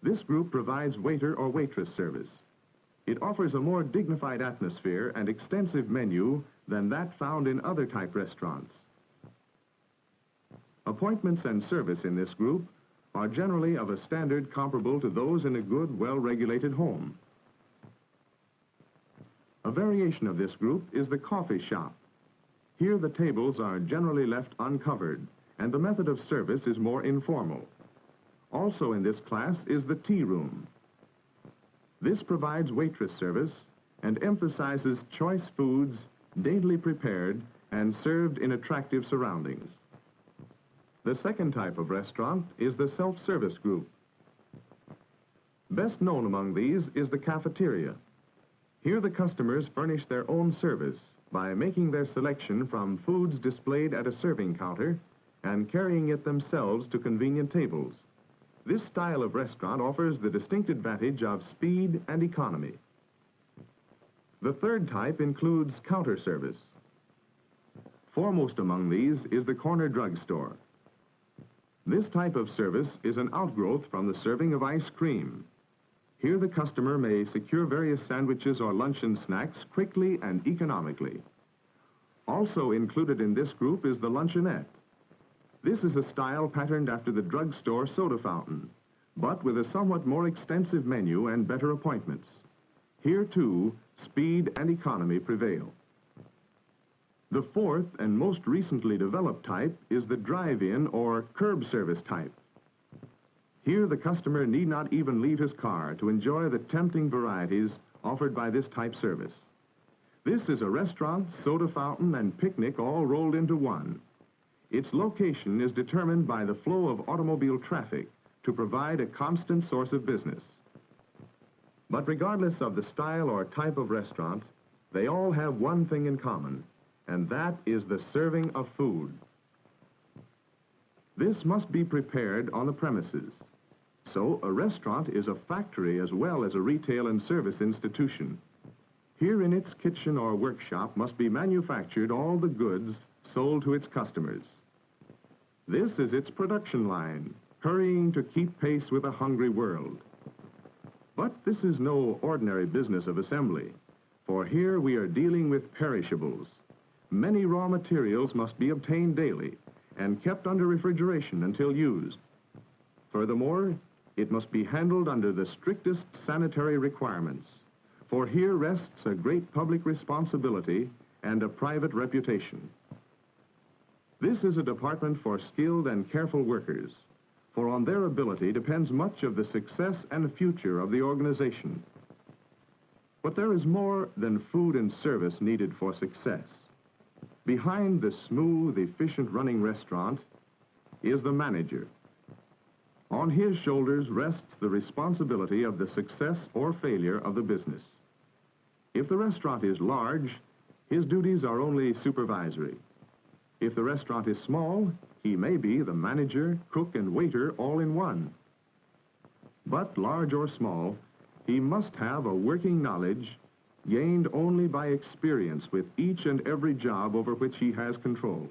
This group provides waiter or waitress service. It offers a more dignified atmosphere and extensive menu than that found in other type restaurants. Appointments and service in this group are generally of a standard comparable to those in a good, well-regulated home. A variation of this group is the coffee shop. Here the tables are generally left uncovered, and the method of service is more informal. Also in this class is the tea room. This provides waitress service and emphasizes choice foods, daintily prepared and served in attractive surroundings. The second type of restaurant is the self-service group. Best known among these is the cafeteria. Here the customers furnish their own service by making their selection from foods displayed at a serving counter and carrying it themselves to convenient tables. This style of restaurant offers the distinct advantage of speed and economy. The third type includes counter service. Foremost among these is the corner drugstore. This type of service is an outgrowth from the serving of ice cream. Here the customer may secure various sandwiches or luncheon snacks quickly and economically. Also included in this group is the luncheonette. This is a style patterned after the drugstore soda fountain, but with a somewhat more extensive menu and better appointments. Here, too, speed and economy prevail. The fourth and most recently developed type is the drive-in or curb service type. Here, the customer need not even leave his car to enjoy the tempting varieties offered by this type service. This is a restaurant, soda fountain, and picnic all rolled into one. Its location is determined by the flow of automobile traffic to provide a constant source of business. But regardless of the style or type of restaurant, they all have one thing in common, and that is the serving of food. This must be prepared on the premises. So a restaurant is a factory as well as a retail and service institution. Here in its kitchen or workshop must be manufactured all the goods sold to its customers. This is its production line, hurrying to keep pace with a hungry world. But this is no ordinary business of assembly, for here we are dealing with perishables. Many raw materials must be obtained daily and kept under refrigeration until used. Furthermore, it must be handled under the strictest sanitary requirements, for here rests a great public responsibility and a private reputation. This is a department for skilled and careful workers, for on their ability depends much of the success and future of the organization. But there is more than food and service needed for success. Behind the smooth, efficient running restaurant is the manager. On his shoulders rests the responsibility of the success or failure of the business. If the restaurant is large, his duties are only supervisory. If the restaurant is small, he may be the manager, cook, and waiter all in one. But large or small, he must have a working knowledge gained only by experience with each and every job over which he has control.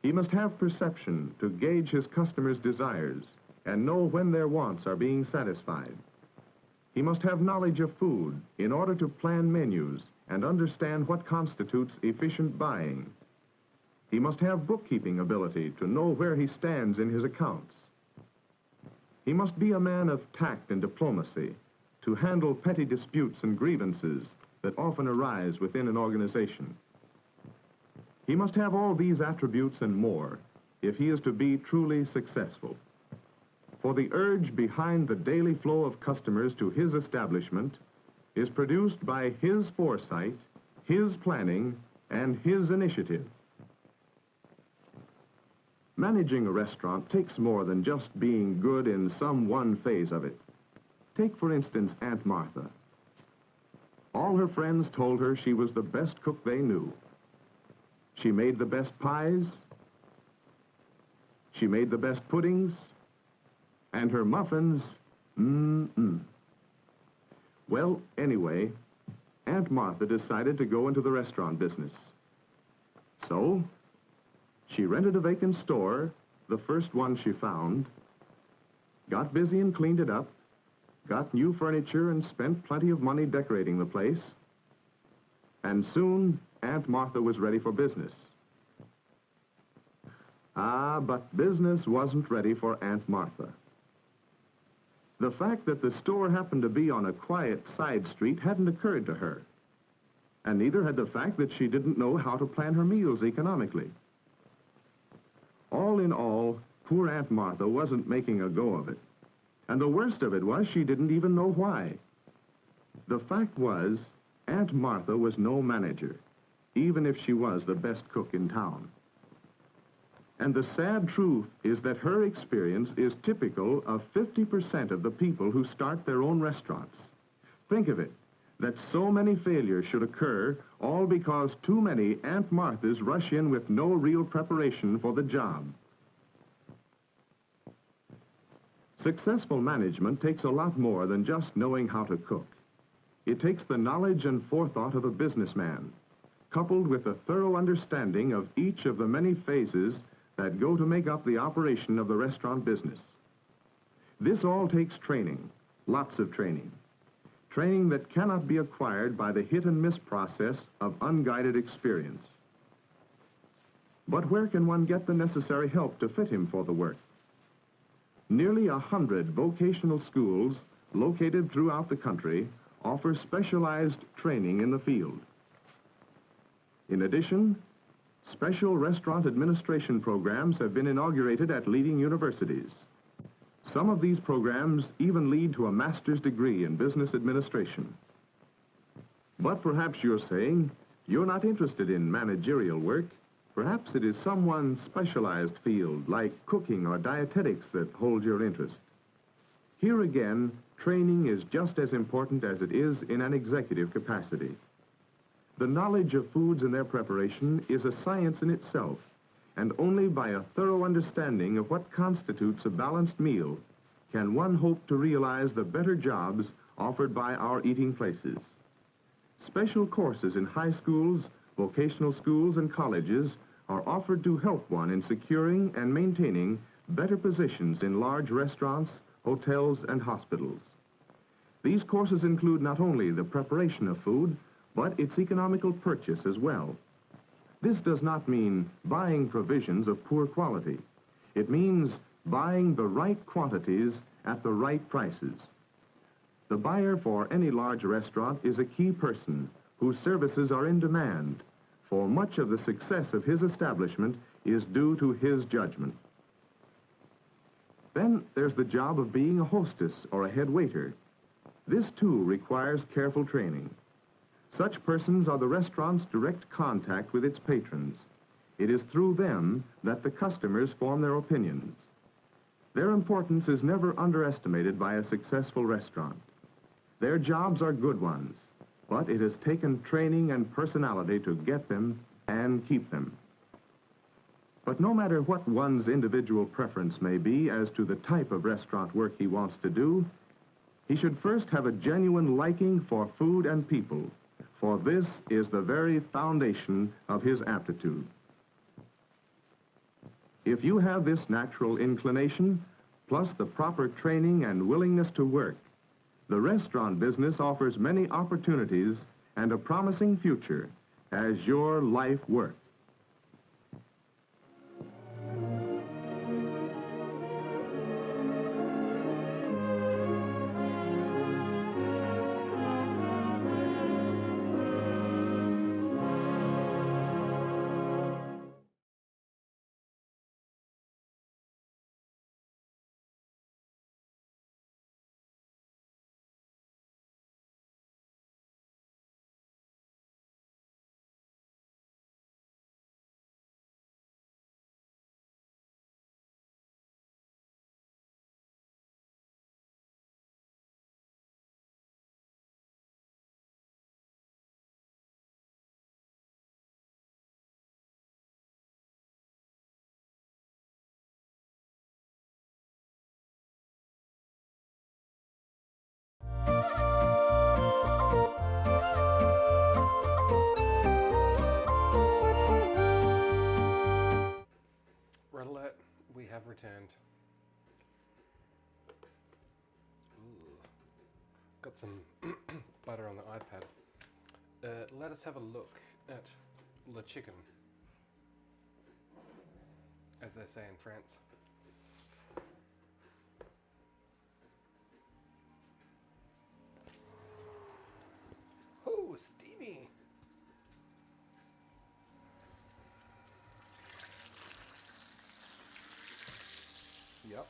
He must have perception to gauge his customers' desires and know when their wants are being satisfied. He must have knowledge of food in order to plan menus and understand what constitutes efficient buying. He must have bookkeeping ability to know where he stands in his accounts. He must be a man of tact and diplomacy to handle petty disputes and grievances that often arise within an organization. He must have all these attributes and more if he is to be truly successful. For the urge behind the daily flow of customers to his establishment is produced by his foresight, his planning, and his initiative. Managing a restaurant takes more than just being good in some one phase of it. Take, for instance, Aunt Martha. All her friends told her she was the best cook they knew. She made the best pies, she made the best puddings, and her muffins, Well, anyway, Aunt Martha decided to go into the restaurant business. So, she rented a vacant store, the first one she found, got busy and cleaned it up, got new furniture and spent plenty of money decorating the place, and soon Aunt Martha was ready for business. Ah, but business wasn't ready for Aunt Martha. The fact that the store happened to be on a quiet side street hadn't occurred to her. And neither had the fact that she didn't know how to plan her meals economically. All in all, poor Aunt Martha wasn't making a go of it. And the worst of it was she didn't even know why. The fact was, Aunt Martha was no manager, even if she was the best cook in town. And the sad truth is that her experience is typical of 50% of the people who start their own restaurants. Think of it, that so many failures should occur, all because too many Aunt Marthas rush in with no real preparation for the job. Successful management takes a lot more than just knowing how to cook. It takes the knowledge and forethought of a businessman, coupled with a thorough understanding of each of the many phases that go to make up the operation of the restaurant business. This all takes training, lots of training. Training that cannot be acquired by the hit-and-miss process of unguided experience. But where can one get the necessary help to fit him for the work? Nearly 100 vocational schools located throughout the country offer specialized training in the field. In addition, special restaurant administration programs have been inaugurated at leading universities. Some of these programs even lead to a master's degree in business administration. But perhaps you're saying you're not interested in managerial work. Perhaps it is some specialized field like cooking or dietetics that holds your interest. Here again, training is just as important as it is in an executive capacity. The knowledge of foods and their preparation is a science in itself, and only by a thorough understanding of what constitutes a balanced meal can one hope to realize the better jobs offered by our eating places. Special courses in high schools, vocational schools, and colleges are offered to help one in securing and maintaining better positions in large restaurants, hotels, and hospitals. These courses include not only the preparation of food, but its economical purchase as well. This does not mean buying provisions of poor quality. It means buying the right quantities at the right prices. The buyer for any large restaurant is a key person whose services are in demand, for much of the success of his establishment is due to his judgment. Then there's the job of being a hostess or a head waiter. This too requires careful training. Such persons are the restaurant's direct contact with its patrons. It is through them that the customers form their opinions. Their importance is never underestimated by a successful restaurant. Their jobs are good ones, but it has taken training and personality to get them and keep them. But no matter what one's individual preference may be as to the type of restaurant work he wants to do, he should first have a genuine liking for food and people, for this is the very foundation of his aptitude. If you have this natural inclination, plus the proper training and willingness to work, the restaurant business offers many opportunities and a promising future as your life work. Red alert, we have returned. Ooh. Got some butter on the iPad. Let us have a look at the chicken. as they say in France. Oh, steamy! Yep.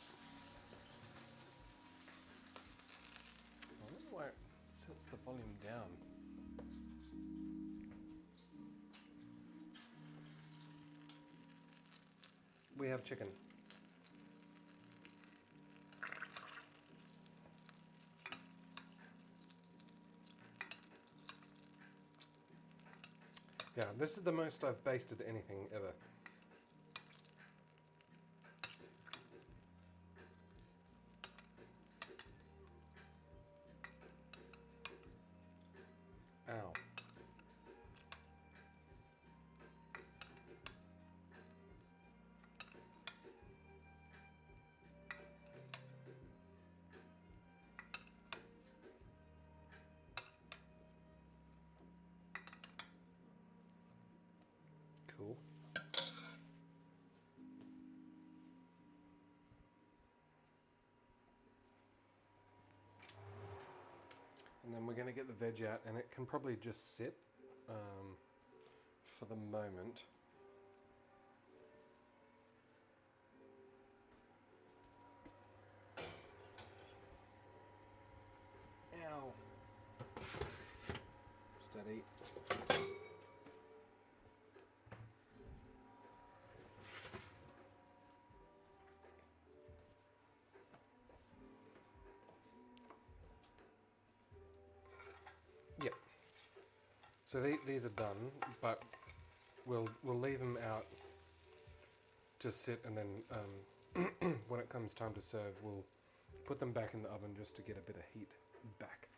I don't know why it sets the volume down. We have chicken. Yeah, this is the most I've basted anything ever. Ow. Cool. And then we're going to get the veg out, and it can probably just sit for the moment. Ow. Steady. Yep. So these are done, but we'll leave them out to sit, and then when it comes time to serve, we'll put them back in the oven just to get a bit of heat back.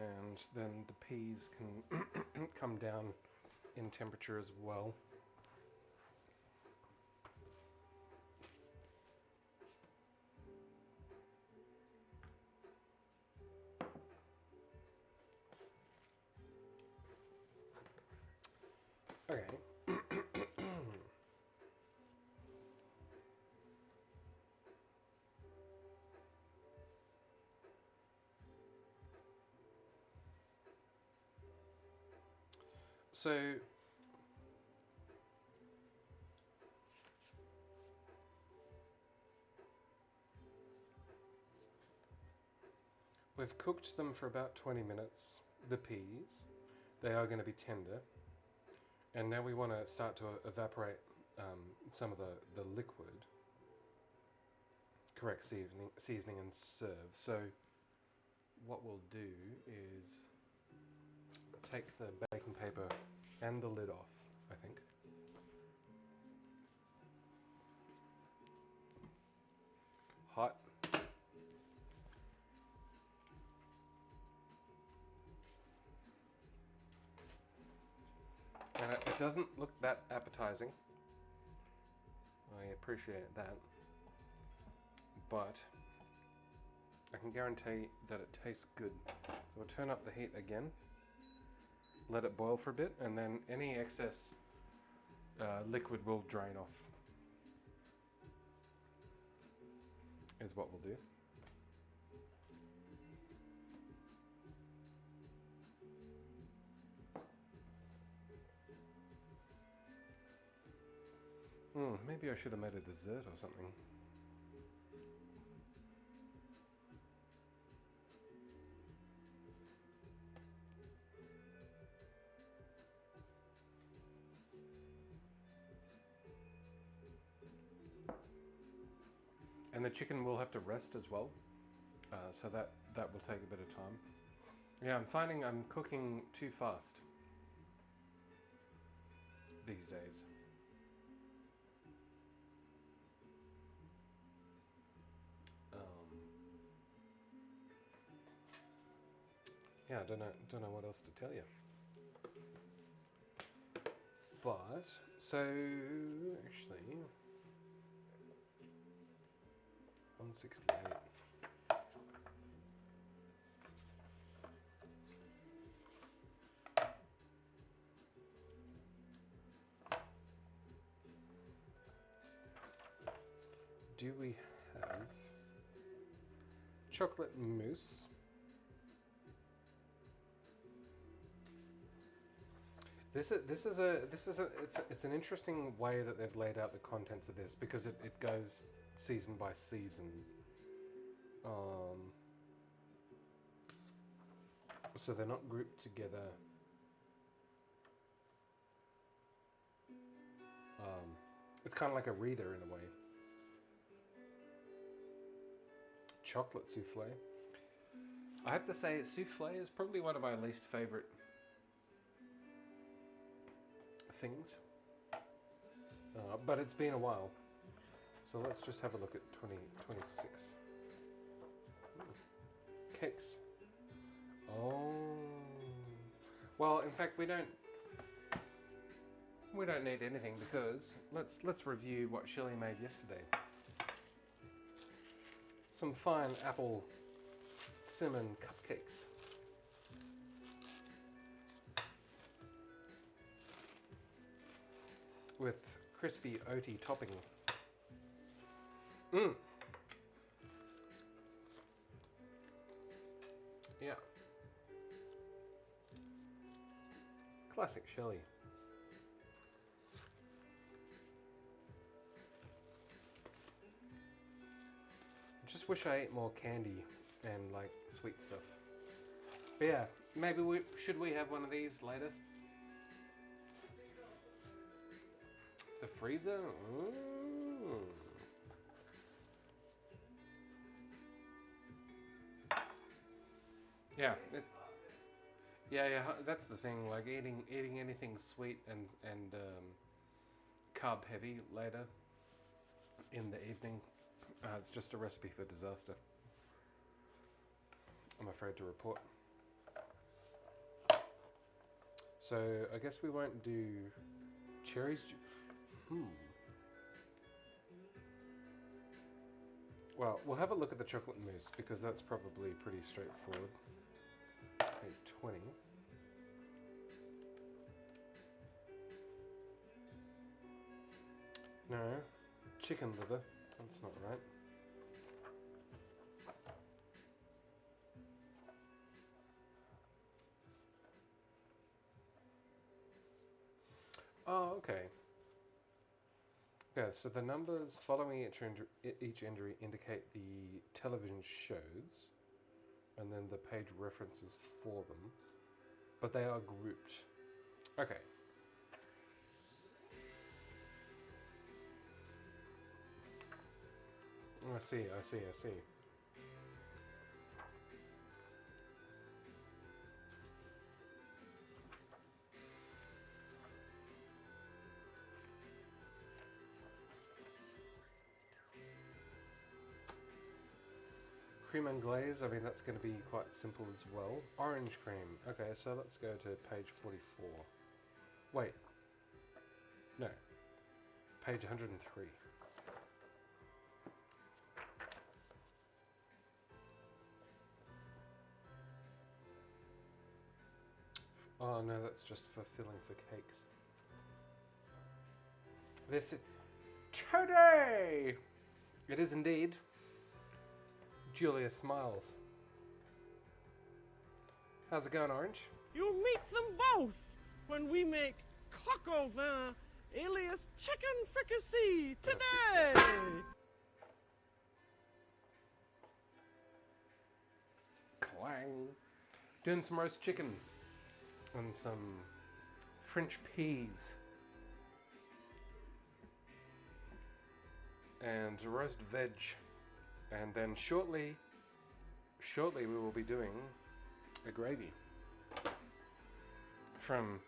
And then the peas can come down in temperature as well. Okay. So we've cooked them for about 20 minutes, the peas. They are going to be tender. And now we want to start to evaporate some of the liquid. Correct seasoning and serve. So what we'll do is take the baking paper and the lid off, I think. Hot. And it doesn't look that appetizing. I appreciate that. But I can guarantee that it tastes good. So we'll turn up the heat again. Let it boil for a bit, and then any excess liquid will drain off. Is what we'll do. Maybe I should have made a dessert or something. And the chicken will have to rest as well, so that will take a bit of time. Yeah, I'm finding I'm cooking too fast these days. Yeah, I don't know what else to tell you. But, so, actually, 168. Do we have chocolate mousse? It's an interesting way that they've laid out the contents of this, because it goes season by season. So they're not grouped together. It's kind of like a reader in a way. Chocolate souffle. I have to say, souffle is probably one of my least favorite things. But it's been a while. So let's just have a look at 2026. Cakes. Oh. Well, in fact, we don't need anything, because let's review what Shirley made yesterday. Some fine apple cinnamon cupcakes. With crispy oaty topping. Yeah. Classic Shirley. Just wish I ate more candy and like sweet stuff. But yeah, maybe should we have one of these later? The freezer? Ooh. Yeah. Yeah. That's the thing. Like eating anything sweet and carb heavy later in the evening. It's just a recipe for disaster, I'm afraid to report. So I guess we won't do cherries. Well, we'll have a look at the chocolate mousse, because that's probably pretty straightforward. Page 20. No, chicken liver. That's not right. Oh, okay. Yeah, so the numbers following each entry indicate the television shows, and then the page references for them, but they are grouped. Okay. I see. Cream and glaze, I mean, that's going to be quite simple as well. Orange cream. Okay, so let's go to page 44. Wait. No. Page 103. Oh no, that's just for filling for cakes. This is today! It is indeed. Julia smiles. How's it going, Orange? You'll meet them both when we make coq au vin alias chicken fricassee today. Clang. Doing some roast chicken and some French peas and roast veg, and then shortly we will be doing a gravy from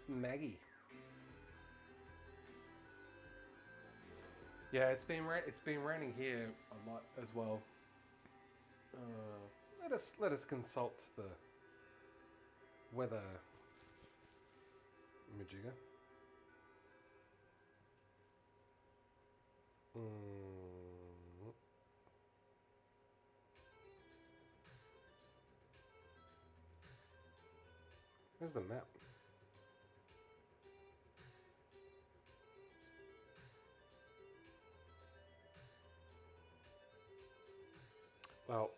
Maggie. Yeah, it's been raining here a lot as well. Let us consult the weather majigger. Mm. Where's the map? Well,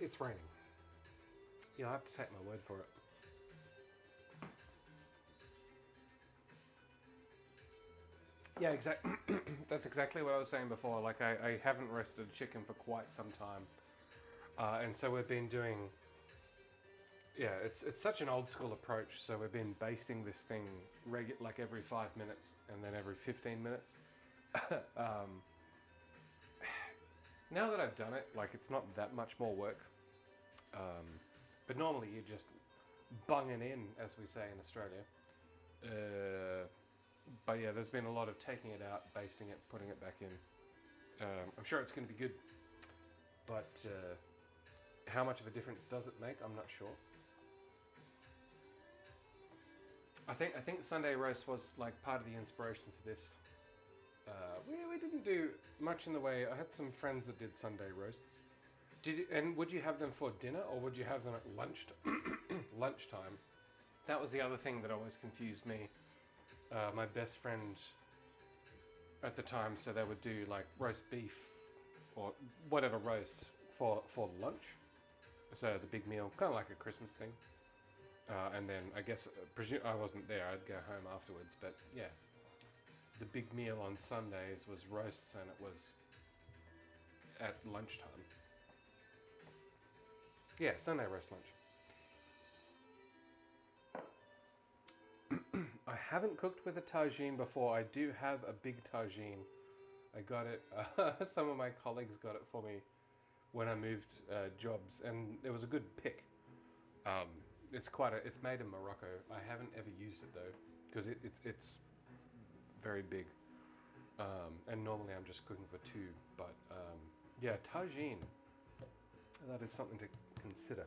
it's raining. You'll have to take my word for it. Yeah, exactly. That's exactly what I was saying before. Like, I haven't roasted chicken for quite some time. And so we've been doing... Yeah, it's such an old school approach. So we've been basting this thing like every 5 minutes and then every 15 minutes. Now that I've done it, like, it's not that much more work. But normally you're just bunging in, as we say in Australia. But yeah, there's been a lot of taking it out, basting it, putting it back in. I'm sure it's going to be good. But how much of a difference does it make? I'm not sure. I think Sunday roast was like part of the inspiration for this. We didn't do much in the way. I had some friends that did Sunday roasts. And would you have them for dinner or would you have them at lunchtime? That was the other thing that always confused me. My best friend at the time, so they would do like roast beef or whatever roast for lunch. So the big meal, kind of like a Christmas thing. And then I guess, I wasn't there, I'd go home afterwards, but yeah. The big meal on Sundays was roasts and it was at lunchtime. Yeah, Sunday roast lunch. I haven't cooked with a tagine before. I do have a big tagine. I got it, some of my colleagues got it for me when I moved jobs, and it was a good pick. It's made in Morocco. I haven't ever used it though, because it's very big. And normally I'm just cooking for two, but yeah, tagine. That is something to consider.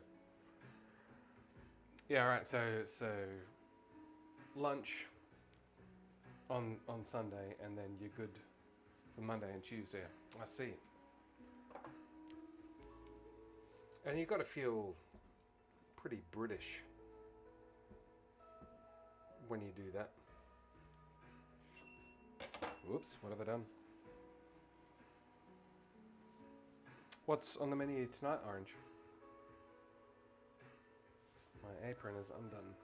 Yeah, all right. So lunch on Sunday, and then you're good for Monday and Tuesday. I see. And you've got to feel pretty British when you do that. Whoops, what have I done? What's on the menu tonight, Orange? My apron is undone.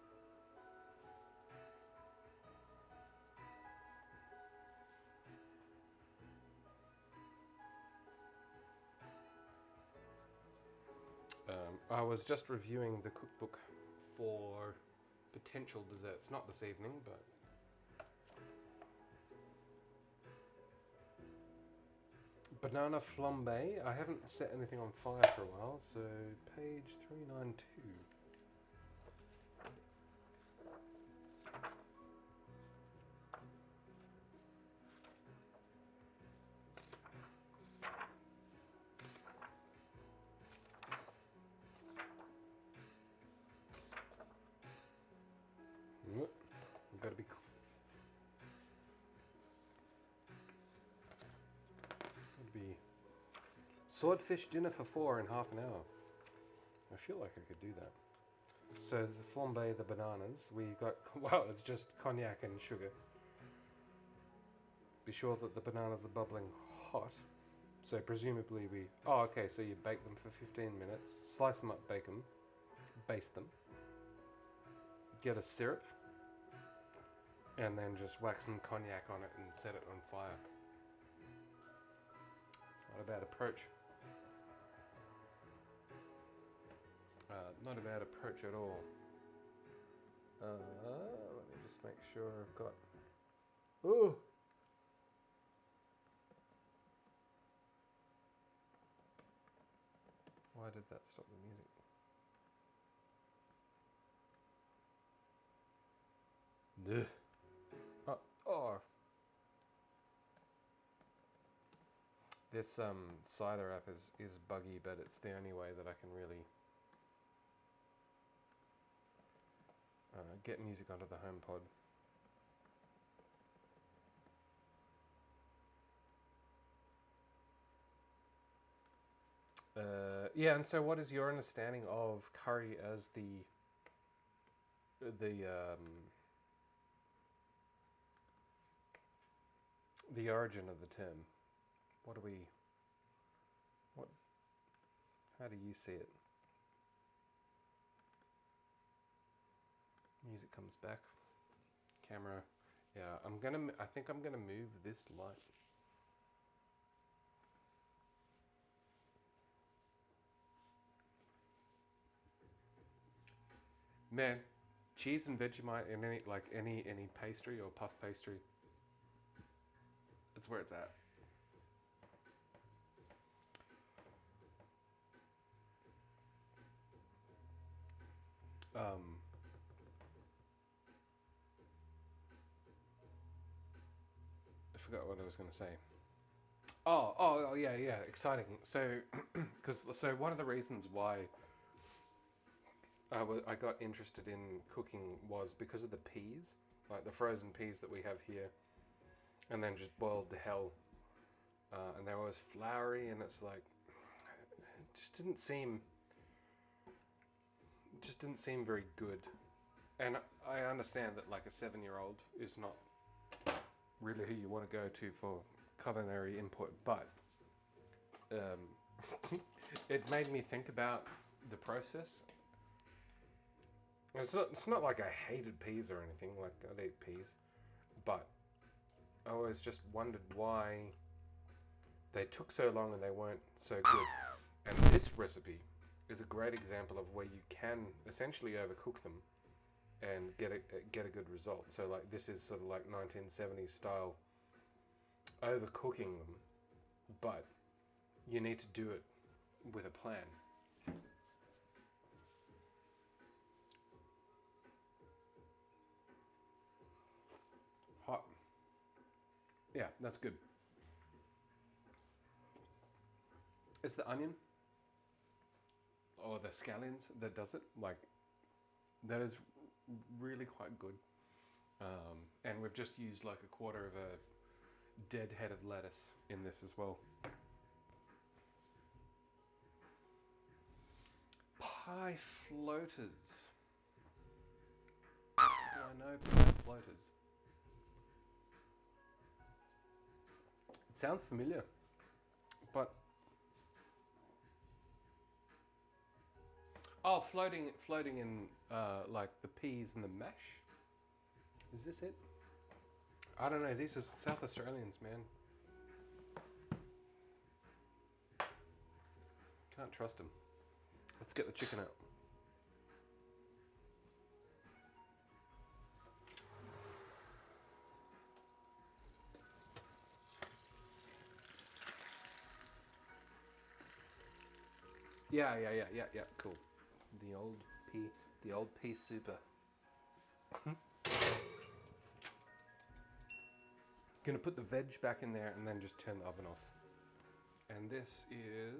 I was just reviewing the cookbook for potential desserts. Not this evening, but... Banana flambe. I haven't set anything on fire for a while, so page 392. You've got to be swordfish dinner for 4 in half an hour. I feel like I could do that. So the flambe, the bananas, we got, wow, it's just cognac and sugar. Be sure that the bananas are bubbling hot. So presumably okay, so you bake them for 15 minutes, slice them up, bake them, baste them, get a syrup, and then just whack some cognac on it and set it on fire. Not a bad approach. Not a bad approach at all. Let me just make sure I've got... Ooh! Why did that stop the music? Duh. Oh. This cider app is buggy, but it's the only way that I can really get music onto the HomePod. Yeah, and so what is your understanding of curry as the origin of the term? What do we, what, how do you see it? Music comes back. Camera. Yeah, I think I'm gonna move this light. Man, cheese and Vegemite in any pastry or puff pastry, that's where it's at. I forgot what I was going to say. Oh, yeah, exciting. So, so one of the reasons why I got interested in cooking was because of the peas, like the frozen peas that we have here, and then just boiled to hell, and they're always floury, and it's like, it just didn't seem very good. And I understand that like a 7-year-old is not really who you want to go to for culinary input, but it made me think about the process. It's not like I hated peas or anything, like I'd eat peas, but I always just wondered why they took so long and they weren't so good. And this recipe is a great example of where you can essentially overcook them and get a good result. So like this is sort of like 1970s style overcooking them, but you need to do it with a plan. Hot. Yeah, that's good. It's the onion or the scallions that does it. Like, that is really quite good. And we've just used like a quarter of a dead head of lettuce in this as well. Pie floaters. Do I know pie floaters? It sounds familiar, but floating in like the peas and the mash. Is this it? I don't know. These are South Australians, man. Can't trust them. Let's get the chicken out. Yeah. Cool. The old pea super. Gonna put the veg back in there and then just turn the oven off. And this is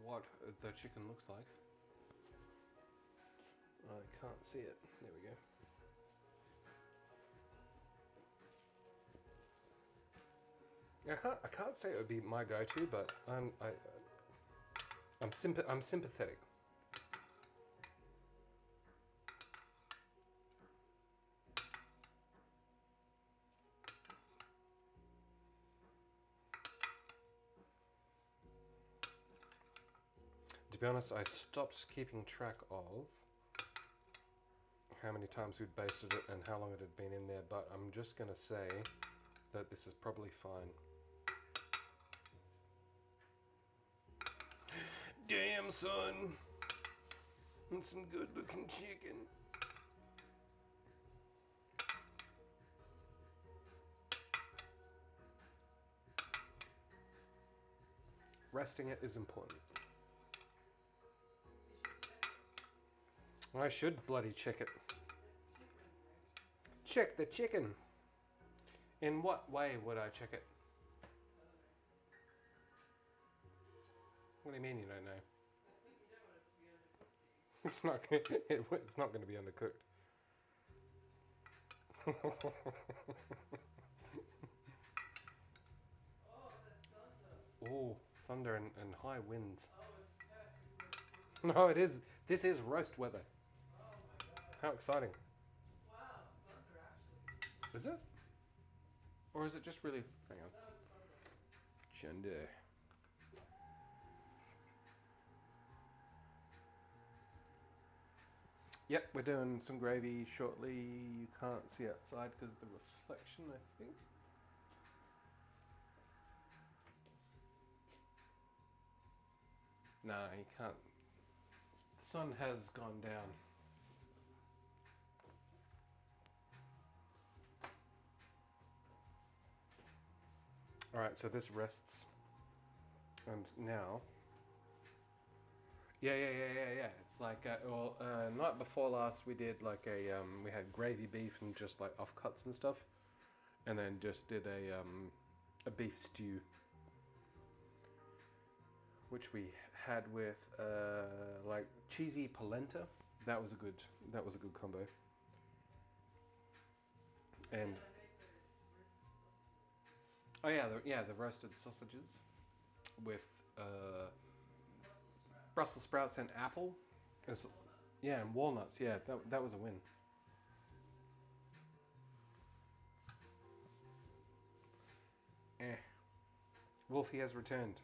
what the chicken looks like. I can't see it. There we go. I can't say it would be my go-to, but I'm sympathetic. To be honest, I stopped keeping track of how many times we'd basted it and how long it had been in there, but I'm just going to say that this is probably fine. Damn, son! That's some good looking chicken. Resting it is important. I should bloody check it. Check the chicken. In what way would I check it? What do you mean you don't know? You don't want it to be undercooked. It's not going to be undercooked. Oh, that's thunder. Oh, thunder and high winds. Oh, it's No, it is. This is roast weather. Oh my god. How exciting. Wow, thunder actually. Is it? Or is it just really... Hang on. That was thunder. Gender. Yep, we're doing some gravy shortly. You can't see outside because of the reflection, I think. Nah, you can't. The sun has gone down. Alright, so this rests. And now... Yeah. It's like, night before last we did like we had gravy beef and just like offcuts and stuff. And then just did a beef stew. Which we had with like cheesy polenta. That was a good combo. And oh yeah, the roasted sausages with Brussels sprouts and apple. Yeah, and walnuts. Yeah, that was a win. Wolfie has returned.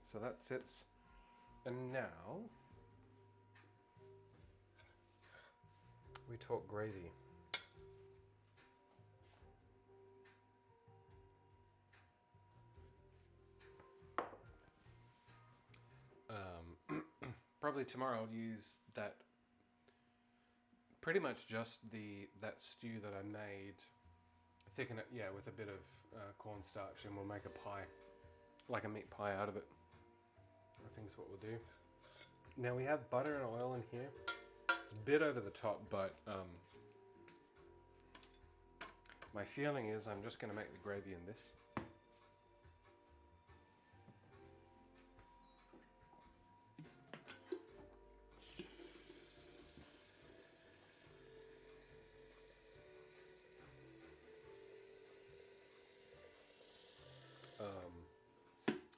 So that sits, and now we talk gravy. Probably tomorrow I'll use that. Pretty much just that stew that I made. Thicken it, yeah, with a bit of cornstarch, and we'll make a pie, like a meat pie out of it. I think is what we'll do. Now we have butter and oil in here. It's a bit over the top, but my feeling is I'm just going to make the gravy in this.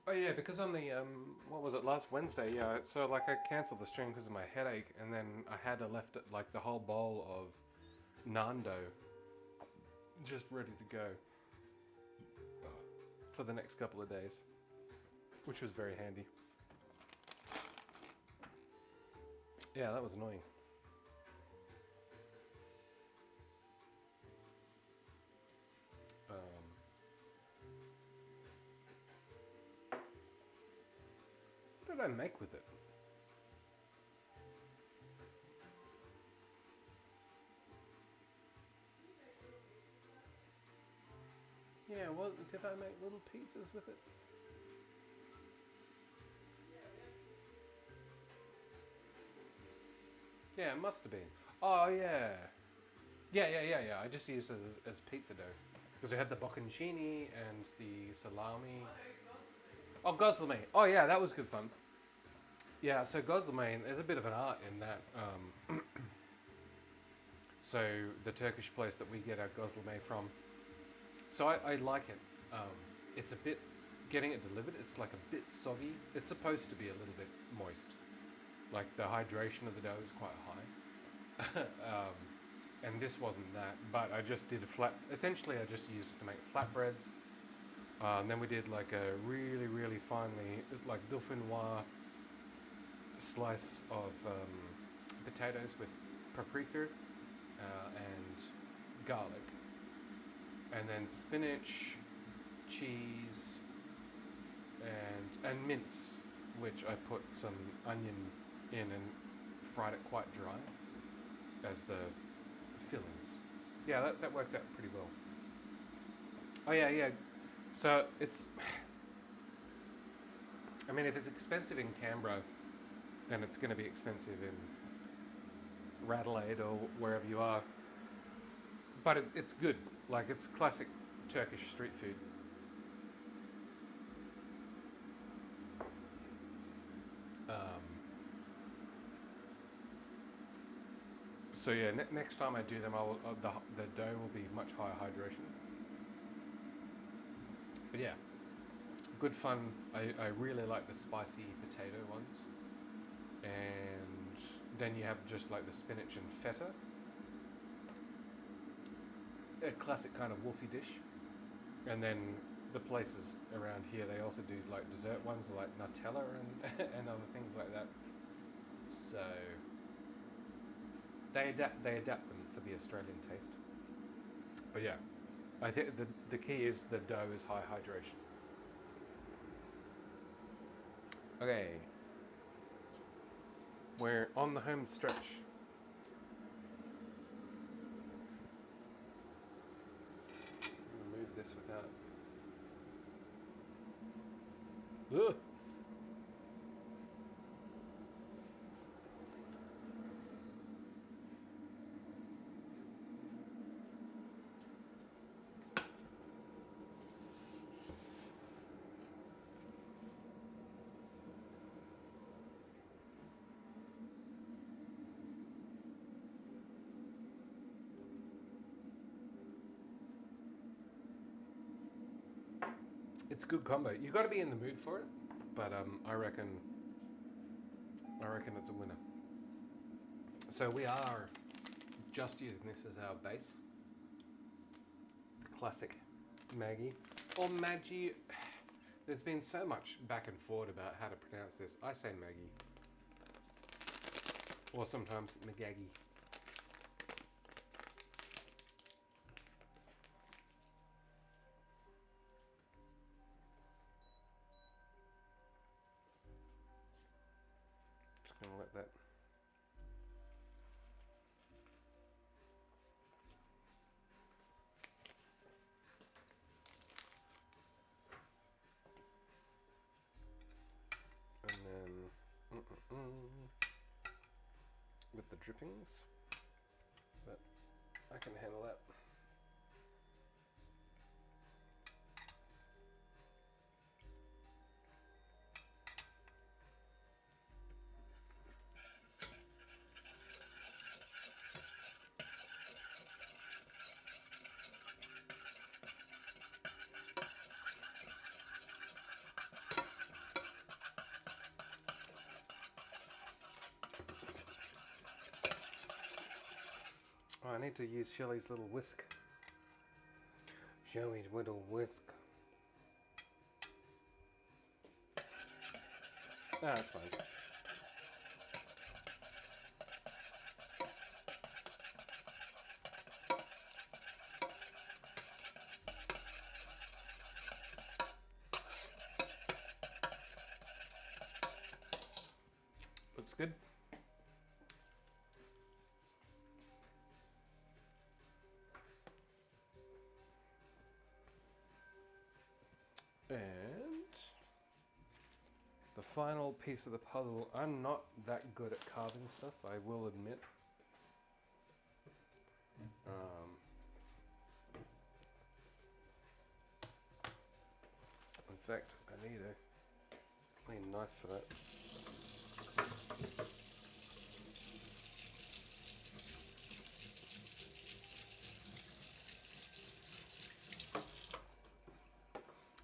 Oh yeah, because on the what was it, last Wednesday? Yeah, so like I cancelled the stream because of my headache, and then I had left it like the whole bowl of naan dough just ready to go for the next couple of days, which was very handy. Yeah, that was annoying. What did I make with it? Yeah, well, did I make little pizzas with it? Yeah, it must have been. Oh, yeah. Yeah. I just used it as pizza dough. Because it had the bocconcini and the salami. Oh, goslomi. Oh, yeah, that was good fun. Yeah, so goslomi, there's a bit of an art in that. So the Turkish place that we get our goslomi from. So I like it. It's a bit, getting it delivered, it's like a bit soggy. It's supposed to be a little bit moist. Like the hydration of the dough is quite high. And this wasn't that, but I just did essentially I just used it to make flatbreads. And then we did like a really, really finely, like dauphinoise slice of potatoes with paprika and garlic. And then spinach, cheese, and mince, which I put some onion in and fried it quite dry as the fillings. Yeah, that worked out pretty well. Oh yeah. So it's, I mean, if it's expensive in Canberra, then it's going to be expensive in Radelaide or wherever you are. But it's good. Like, it's classic Turkish street food. So yeah, next time I do them, the dough will be much higher hydration. But yeah, good fun. I really like the spicy potato ones. And then you have just like the spinach and feta. A classic kind of woofy dish. And then the places around here, they also do like dessert ones like Nutella and, and other things like that. So they adapt them for the Australian taste. But yeah, I think the key is the dough is high hydration. Okay, we're on the home stretch. Move this without. Ugh. It's a good combo. You got to be in the mood for it, but I reckon it's a winner. So we are just using this as our base. The classic Maggie or Maggie. There's been so much back and forth about how to pronounce this. I say Maggie, or sometimes McGaggy. Just gonna let that. And then with the drippings, but I can handle that. Oh, I need to use Shelley's little whisk. Shelley's little whisk. Ah, that's fine. Looks good. And the final piece of the puzzle. I'm not that good at carving stuff, I will admit. In fact, I need a clean knife for that.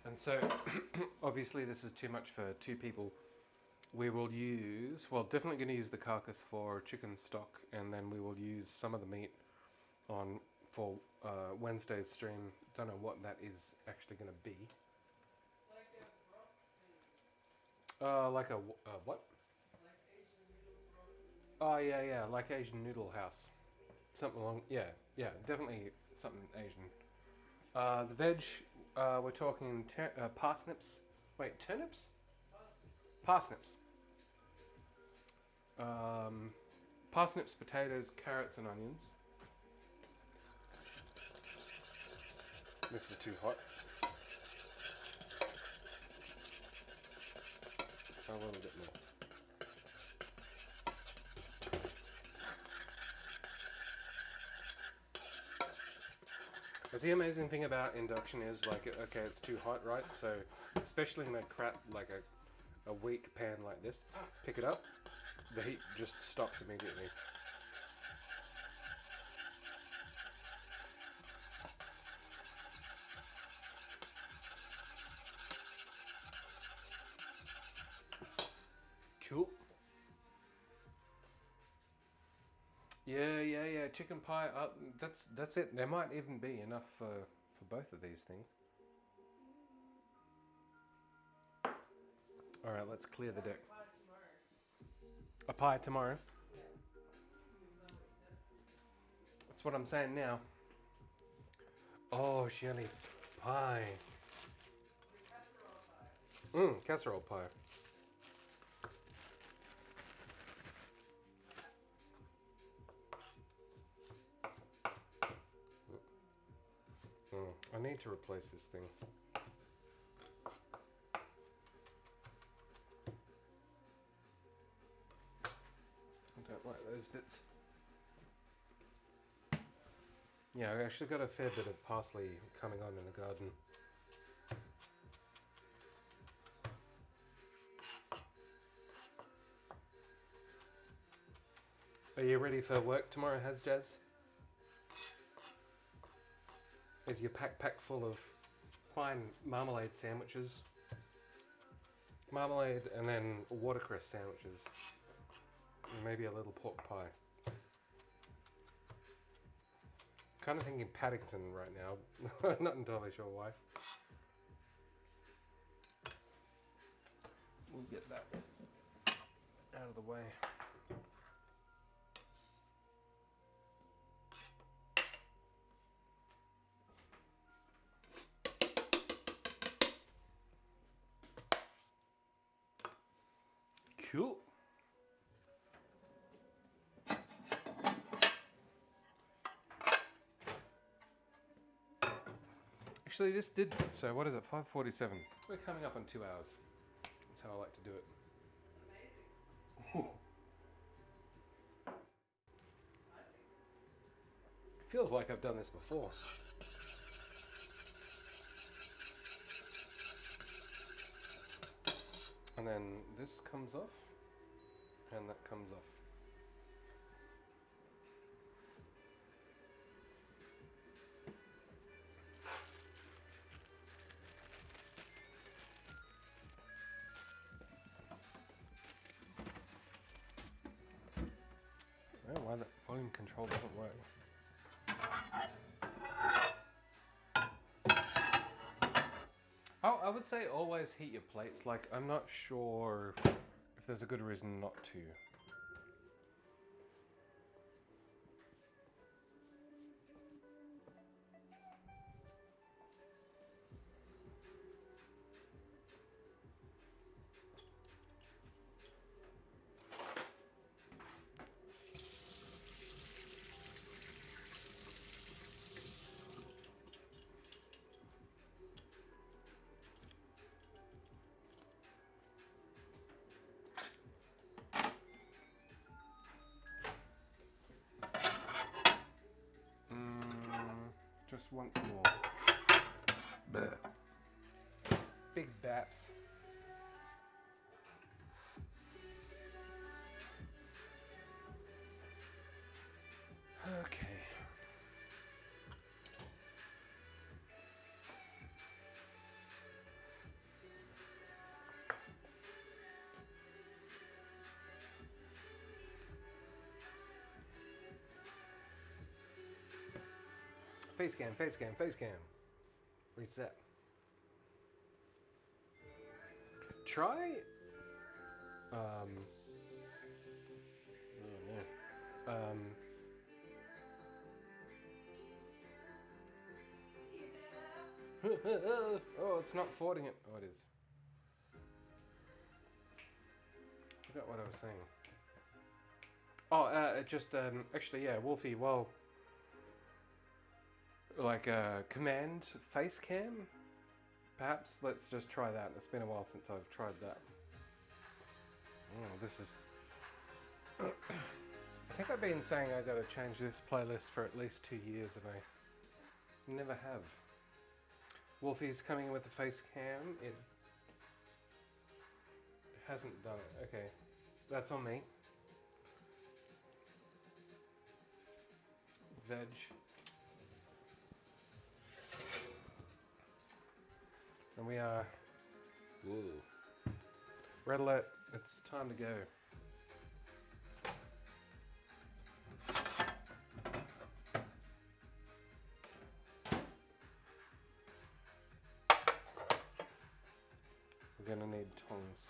And so, obviously this is too much for 2 people. We will use, well, definitely going to use the carcass for chicken stock, and then we will use some of the meat for Wednesday's stream. Don't know what that is actually going to be. Like a what? Like Asian noodle broth. Oh yeah, like Asian noodle house. Something along, yeah, definitely something Asian. The veg, we're talking parsnips. Wait, turnips? Parsnips. Parsnips, potatoes, carrots, and onions. This is too hot. A little bit more. Because the amazing thing about induction is, like, okay, it's too hot, right? So, especially in a weak pan like this, pick it up, the heat just stops immediately. Yeah. Chicken pie. That's it. There might even be enough for both of these things. All right, let's clear the deck. A pie tomorrow. That's what I'm saying now. Oh, Shirley, pie. Casserole pie. I need to replace this thing. I don't like those bits. Yeah, I actually got a fair bit of parsley coming on in the garden. Are you ready for work tomorrow, Jazz? Is your pack full of fine marmalade sandwiches? Marmalade and then watercress sandwiches. And maybe a little pork pie. Kind of thinking Paddington right now. Not entirely sure why. We'll get that out of the way. Cool. Actually, this did. So what is it? 5:47. We're coming up on 2 hours. That's how I like to do it. Feels like I've done this before. And then this comes off, and that comes off. I don't know why that volume control doesn't work. Oh, I would say always heat your plates. Like, I'm not sure if there's a good reason not to. Just once more. Bleh. Big baps. Okay. Face cam, face cam, face cam. Reset. Try. Oh no. Oh, it's not forwarding it. Oh, it is. I forgot what I was saying. Oh, it just actually, yeah, Wolfie. Well, like a command face cam. Perhaps let's just try that. It's been a while since I've tried that. Oh, this is. I think I've been saying I gotta change this playlist for at least 2 years, and I never have. Wolfie's coming in with the face cam. It hasn't done it. Okay, that's on me. Veg. And we are. Whoa. Red alert. It's time to go. gonna need tongs.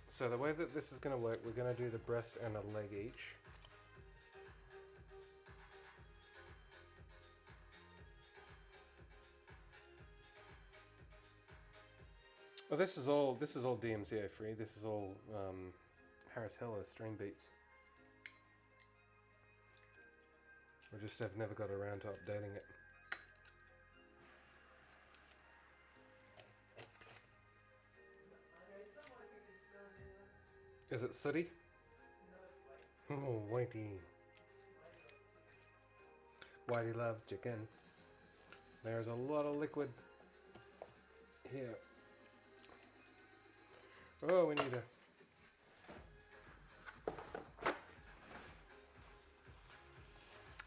So the way that this is gonna work, we're gonna do the breast and a leg each. Well, this is all DMCA free. This is all Harris Heller stream beats. We just have never got around to updating it. There's some white pickles down there. Is it sooty? No, it's white. Oh, whitey. Whitey loves chicken. There's a lot of liquid here. Oh, we need a...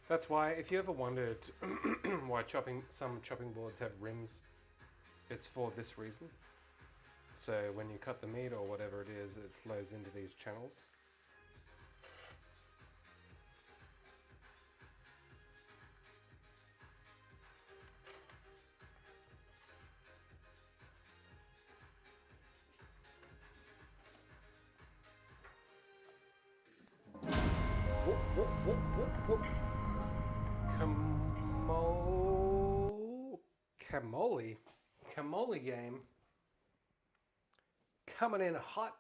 That's why, if you ever wondered why some chopping boards have rims, it's for this reason. So when you cut the meat or whatever it is, it flows into these channels. Whoop, whoop, whoop, whoop, whoop. Camoli game coming in hot,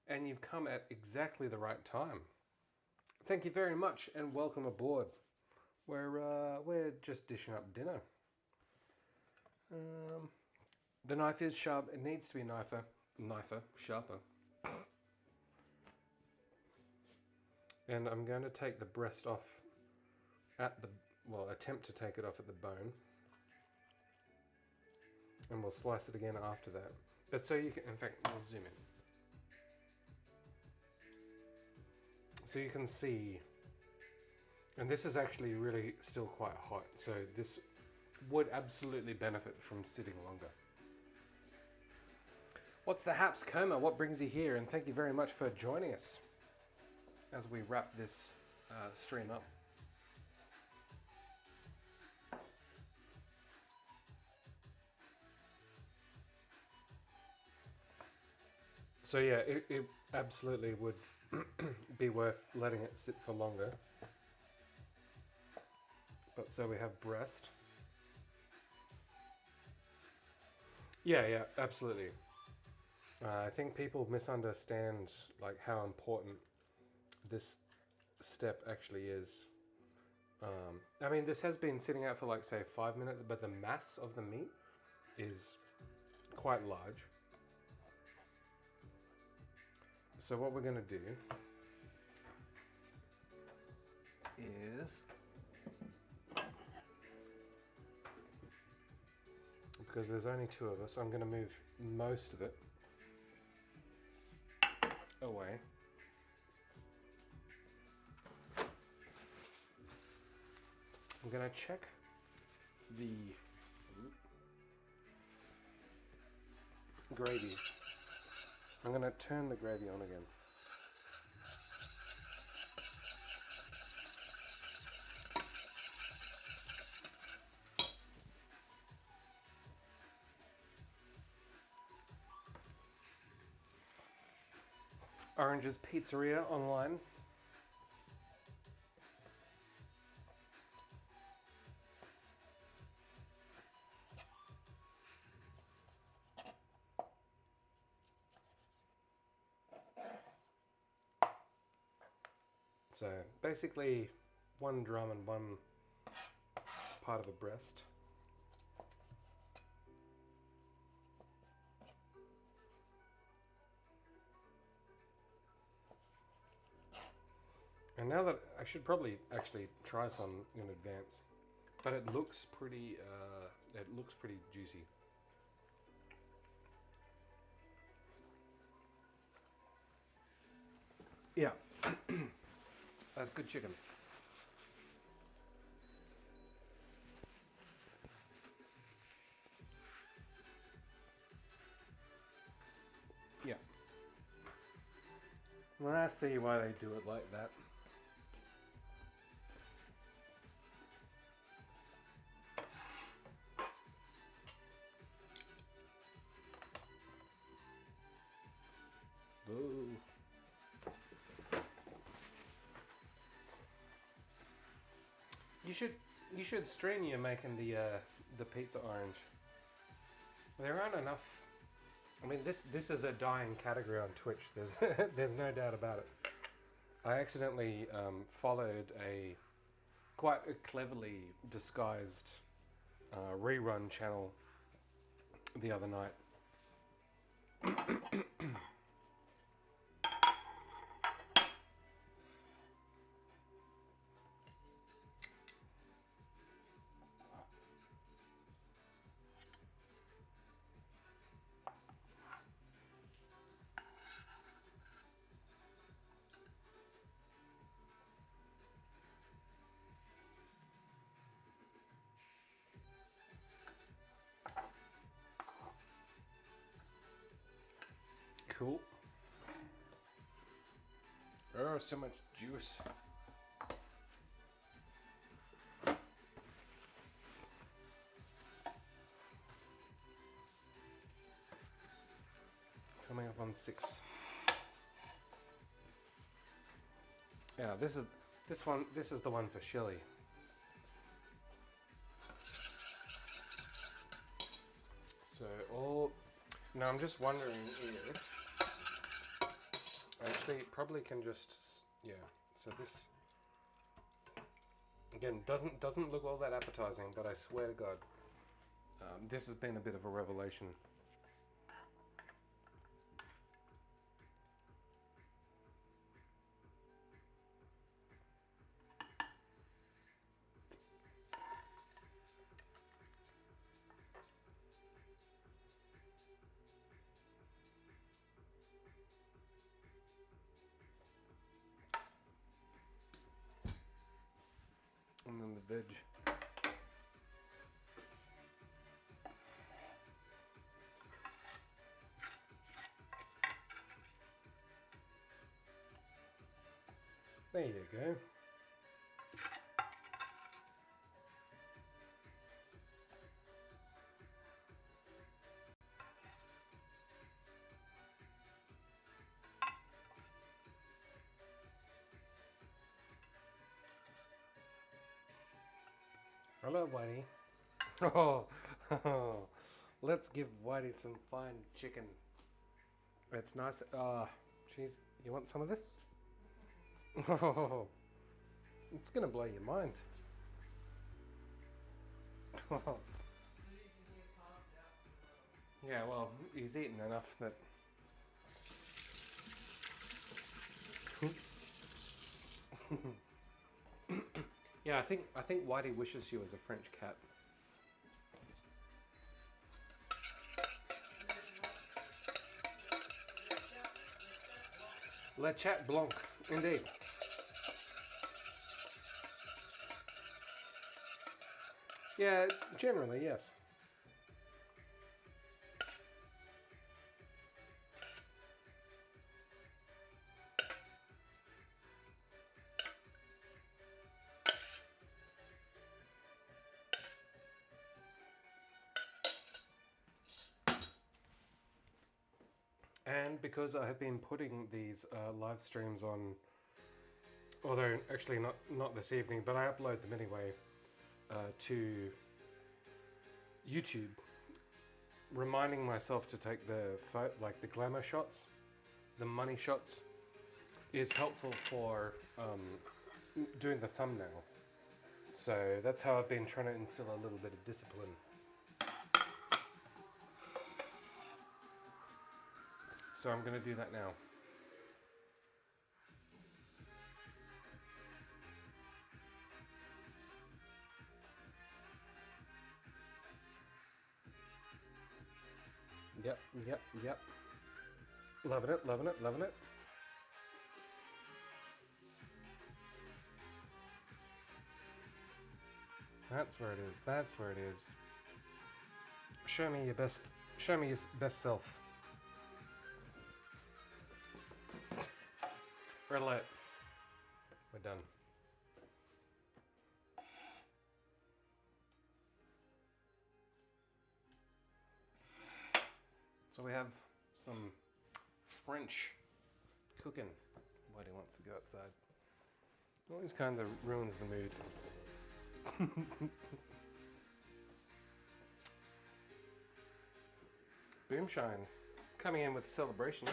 and you've come at exactly the right time. Thank you very much and welcome aboard. We're just dishing up dinner. The knife is sharp. It needs to be sharper. And I'm going to take the breast off at the, well, attempt to take it off at the bone. And we'll slice it again after that. But so you can, in fact, we'll zoom in. So you can see, and this is actually really still quite hot. So this would absolutely benefit from sitting longer. What's the haps, Coma? What brings you here? And thank you very much for joining us as we wrap this stream up. So yeah, it absolutely would be worth letting it sit for longer. But so we have breast. Yeah, absolutely. I think people misunderstand like how important this step actually is. I mean, this has been sitting out for like say 5 minutes, but the mass of the meat is quite large. So what we're gonna do is, because there's only two of us, I'm gonna move most of it away. I'm gonna check the gravy. I'm gonna turn the gravy on again. Orange's Pizzeria online. So basically 1 drum and 1 part of a breast. And now that I should probably actually try some in advance, but it looks pretty juicy. Yeah. That's good chicken. Yeah. Well, I see why they do it like that. You should stream you making the pizza orange. There aren't enough. I mean, this is a dying category on Twitch. There's no doubt about it. I accidentally followed a quite a cleverly disguised rerun channel the other night. Cool. Oh, so much juice. Coming up on 6. Yeah, this is the one for Shelley. So now I'm just wondering if actually probably can just, yeah, so this again doesn't look all that appetizing, but I swear to God, this has been a bit of a revelation. And then the veg. There you go. Hello, Whitey. Oh, let's give Whitey some fine chicken. It's nice. Jeez, you want some of this? Oh, it's gonna blow your mind. So you can hear carved out. Yeah, well, he's eaten enough that. Yeah, I think Whitey wishes you as a French cat. Le Chat Blanc, indeed. Yeah, generally, yes. And because I have been putting these live streams on, although actually not this evening, but I upload them anyway to YouTube, reminding myself to take the glamour shots, the money shots, is helpful for doing the thumbnail. So that's how I've been trying to instill a little bit of discipline. So I'm going to do that now. Yep. Loving it. That's where it is. Show me your best self. Red alert. We're done. So we have some French cooking. Whitey wants to go outside. Always kind of ruins the mood. Boomshine coming in with celebration.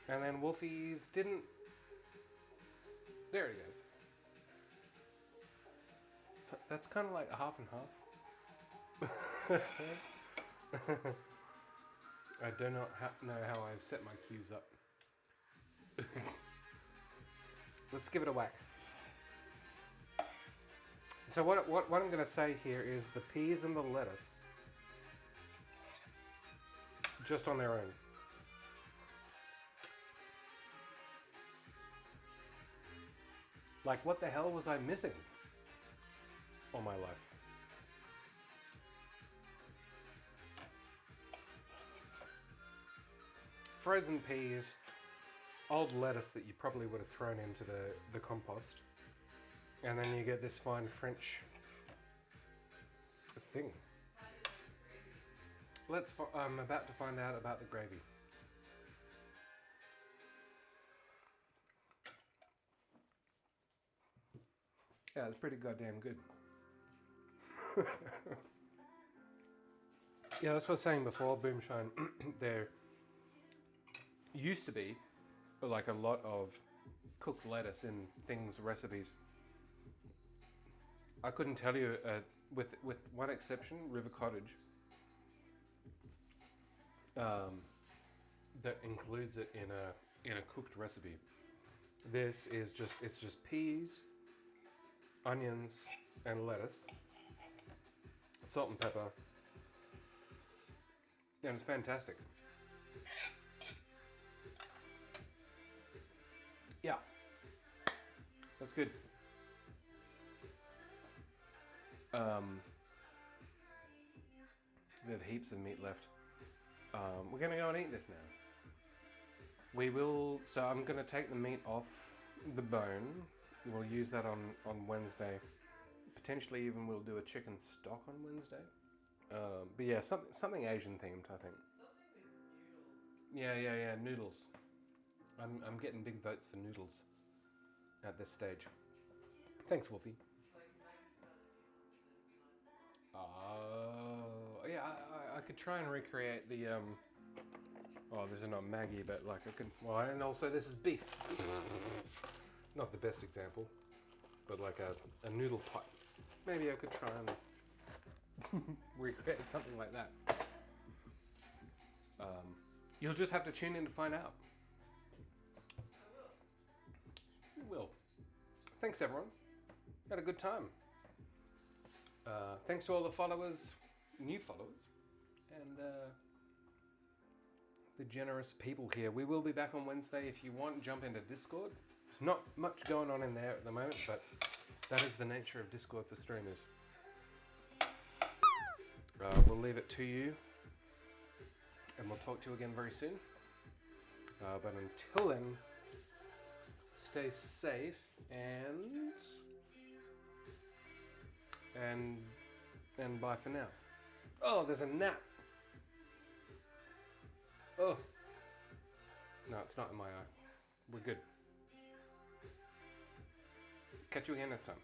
And then Wolfie's didn't. There he goes. So that's kind of like half and half. I do not know how I've set my cues up. Let's give it a whack. So what I'm going to say here is the peas and the lettuce, just on their own. Like, what the hell was I missing all my life? Frozen peas, old lettuce that you probably would have thrown into the compost, and then you get this fine French thing. I'm about to find out about the gravy. Yeah, it's pretty goddamn good. Yeah, that's what I was saying before, Boomshine. There used to be like a lot of cooked lettuce in things, recipes. I couldn't tell you, with one exception, River Cottage, that includes it in a cooked recipe. This is just peas, onions, and lettuce, salt and pepper, and it's fantastic. Yeah, that's good. We have heaps of meat left. We're gonna go and eat this now. We will, so I'm gonna take the meat off the bone. We'll use that on Wednesday. Potentially even we'll do a chicken stock on Wednesday. But yeah, something Asian themed, I think. Something with noodles. Yeah, noodles. I'm getting big votes for noodles at this stage. Thanks, Wolfie. It's like 90% of noodles. Oh, yeah, I could try and recreate the, oh, this is not Maggie, but like I can, well, and also this is beef. Not the best example, but like a noodle pot. Maybe I could try and recreate something like that. You'll just have to tune in to find out. I will. You will. Thanks, everyone. Had a good time. Thanks to all the followers, new followers, and the generous people here. We will be back on Wednesday. If you want, jump into Discord. There's not much going on in there at the moment, but that is the nature of Discord for streamers. We'll leave it to you, and we'll talk to you again very soon. But until then, stay safe and bye for now. Oh, there's a gnat. Oh. No, it's not in my eye. We're good. Catch you again next time.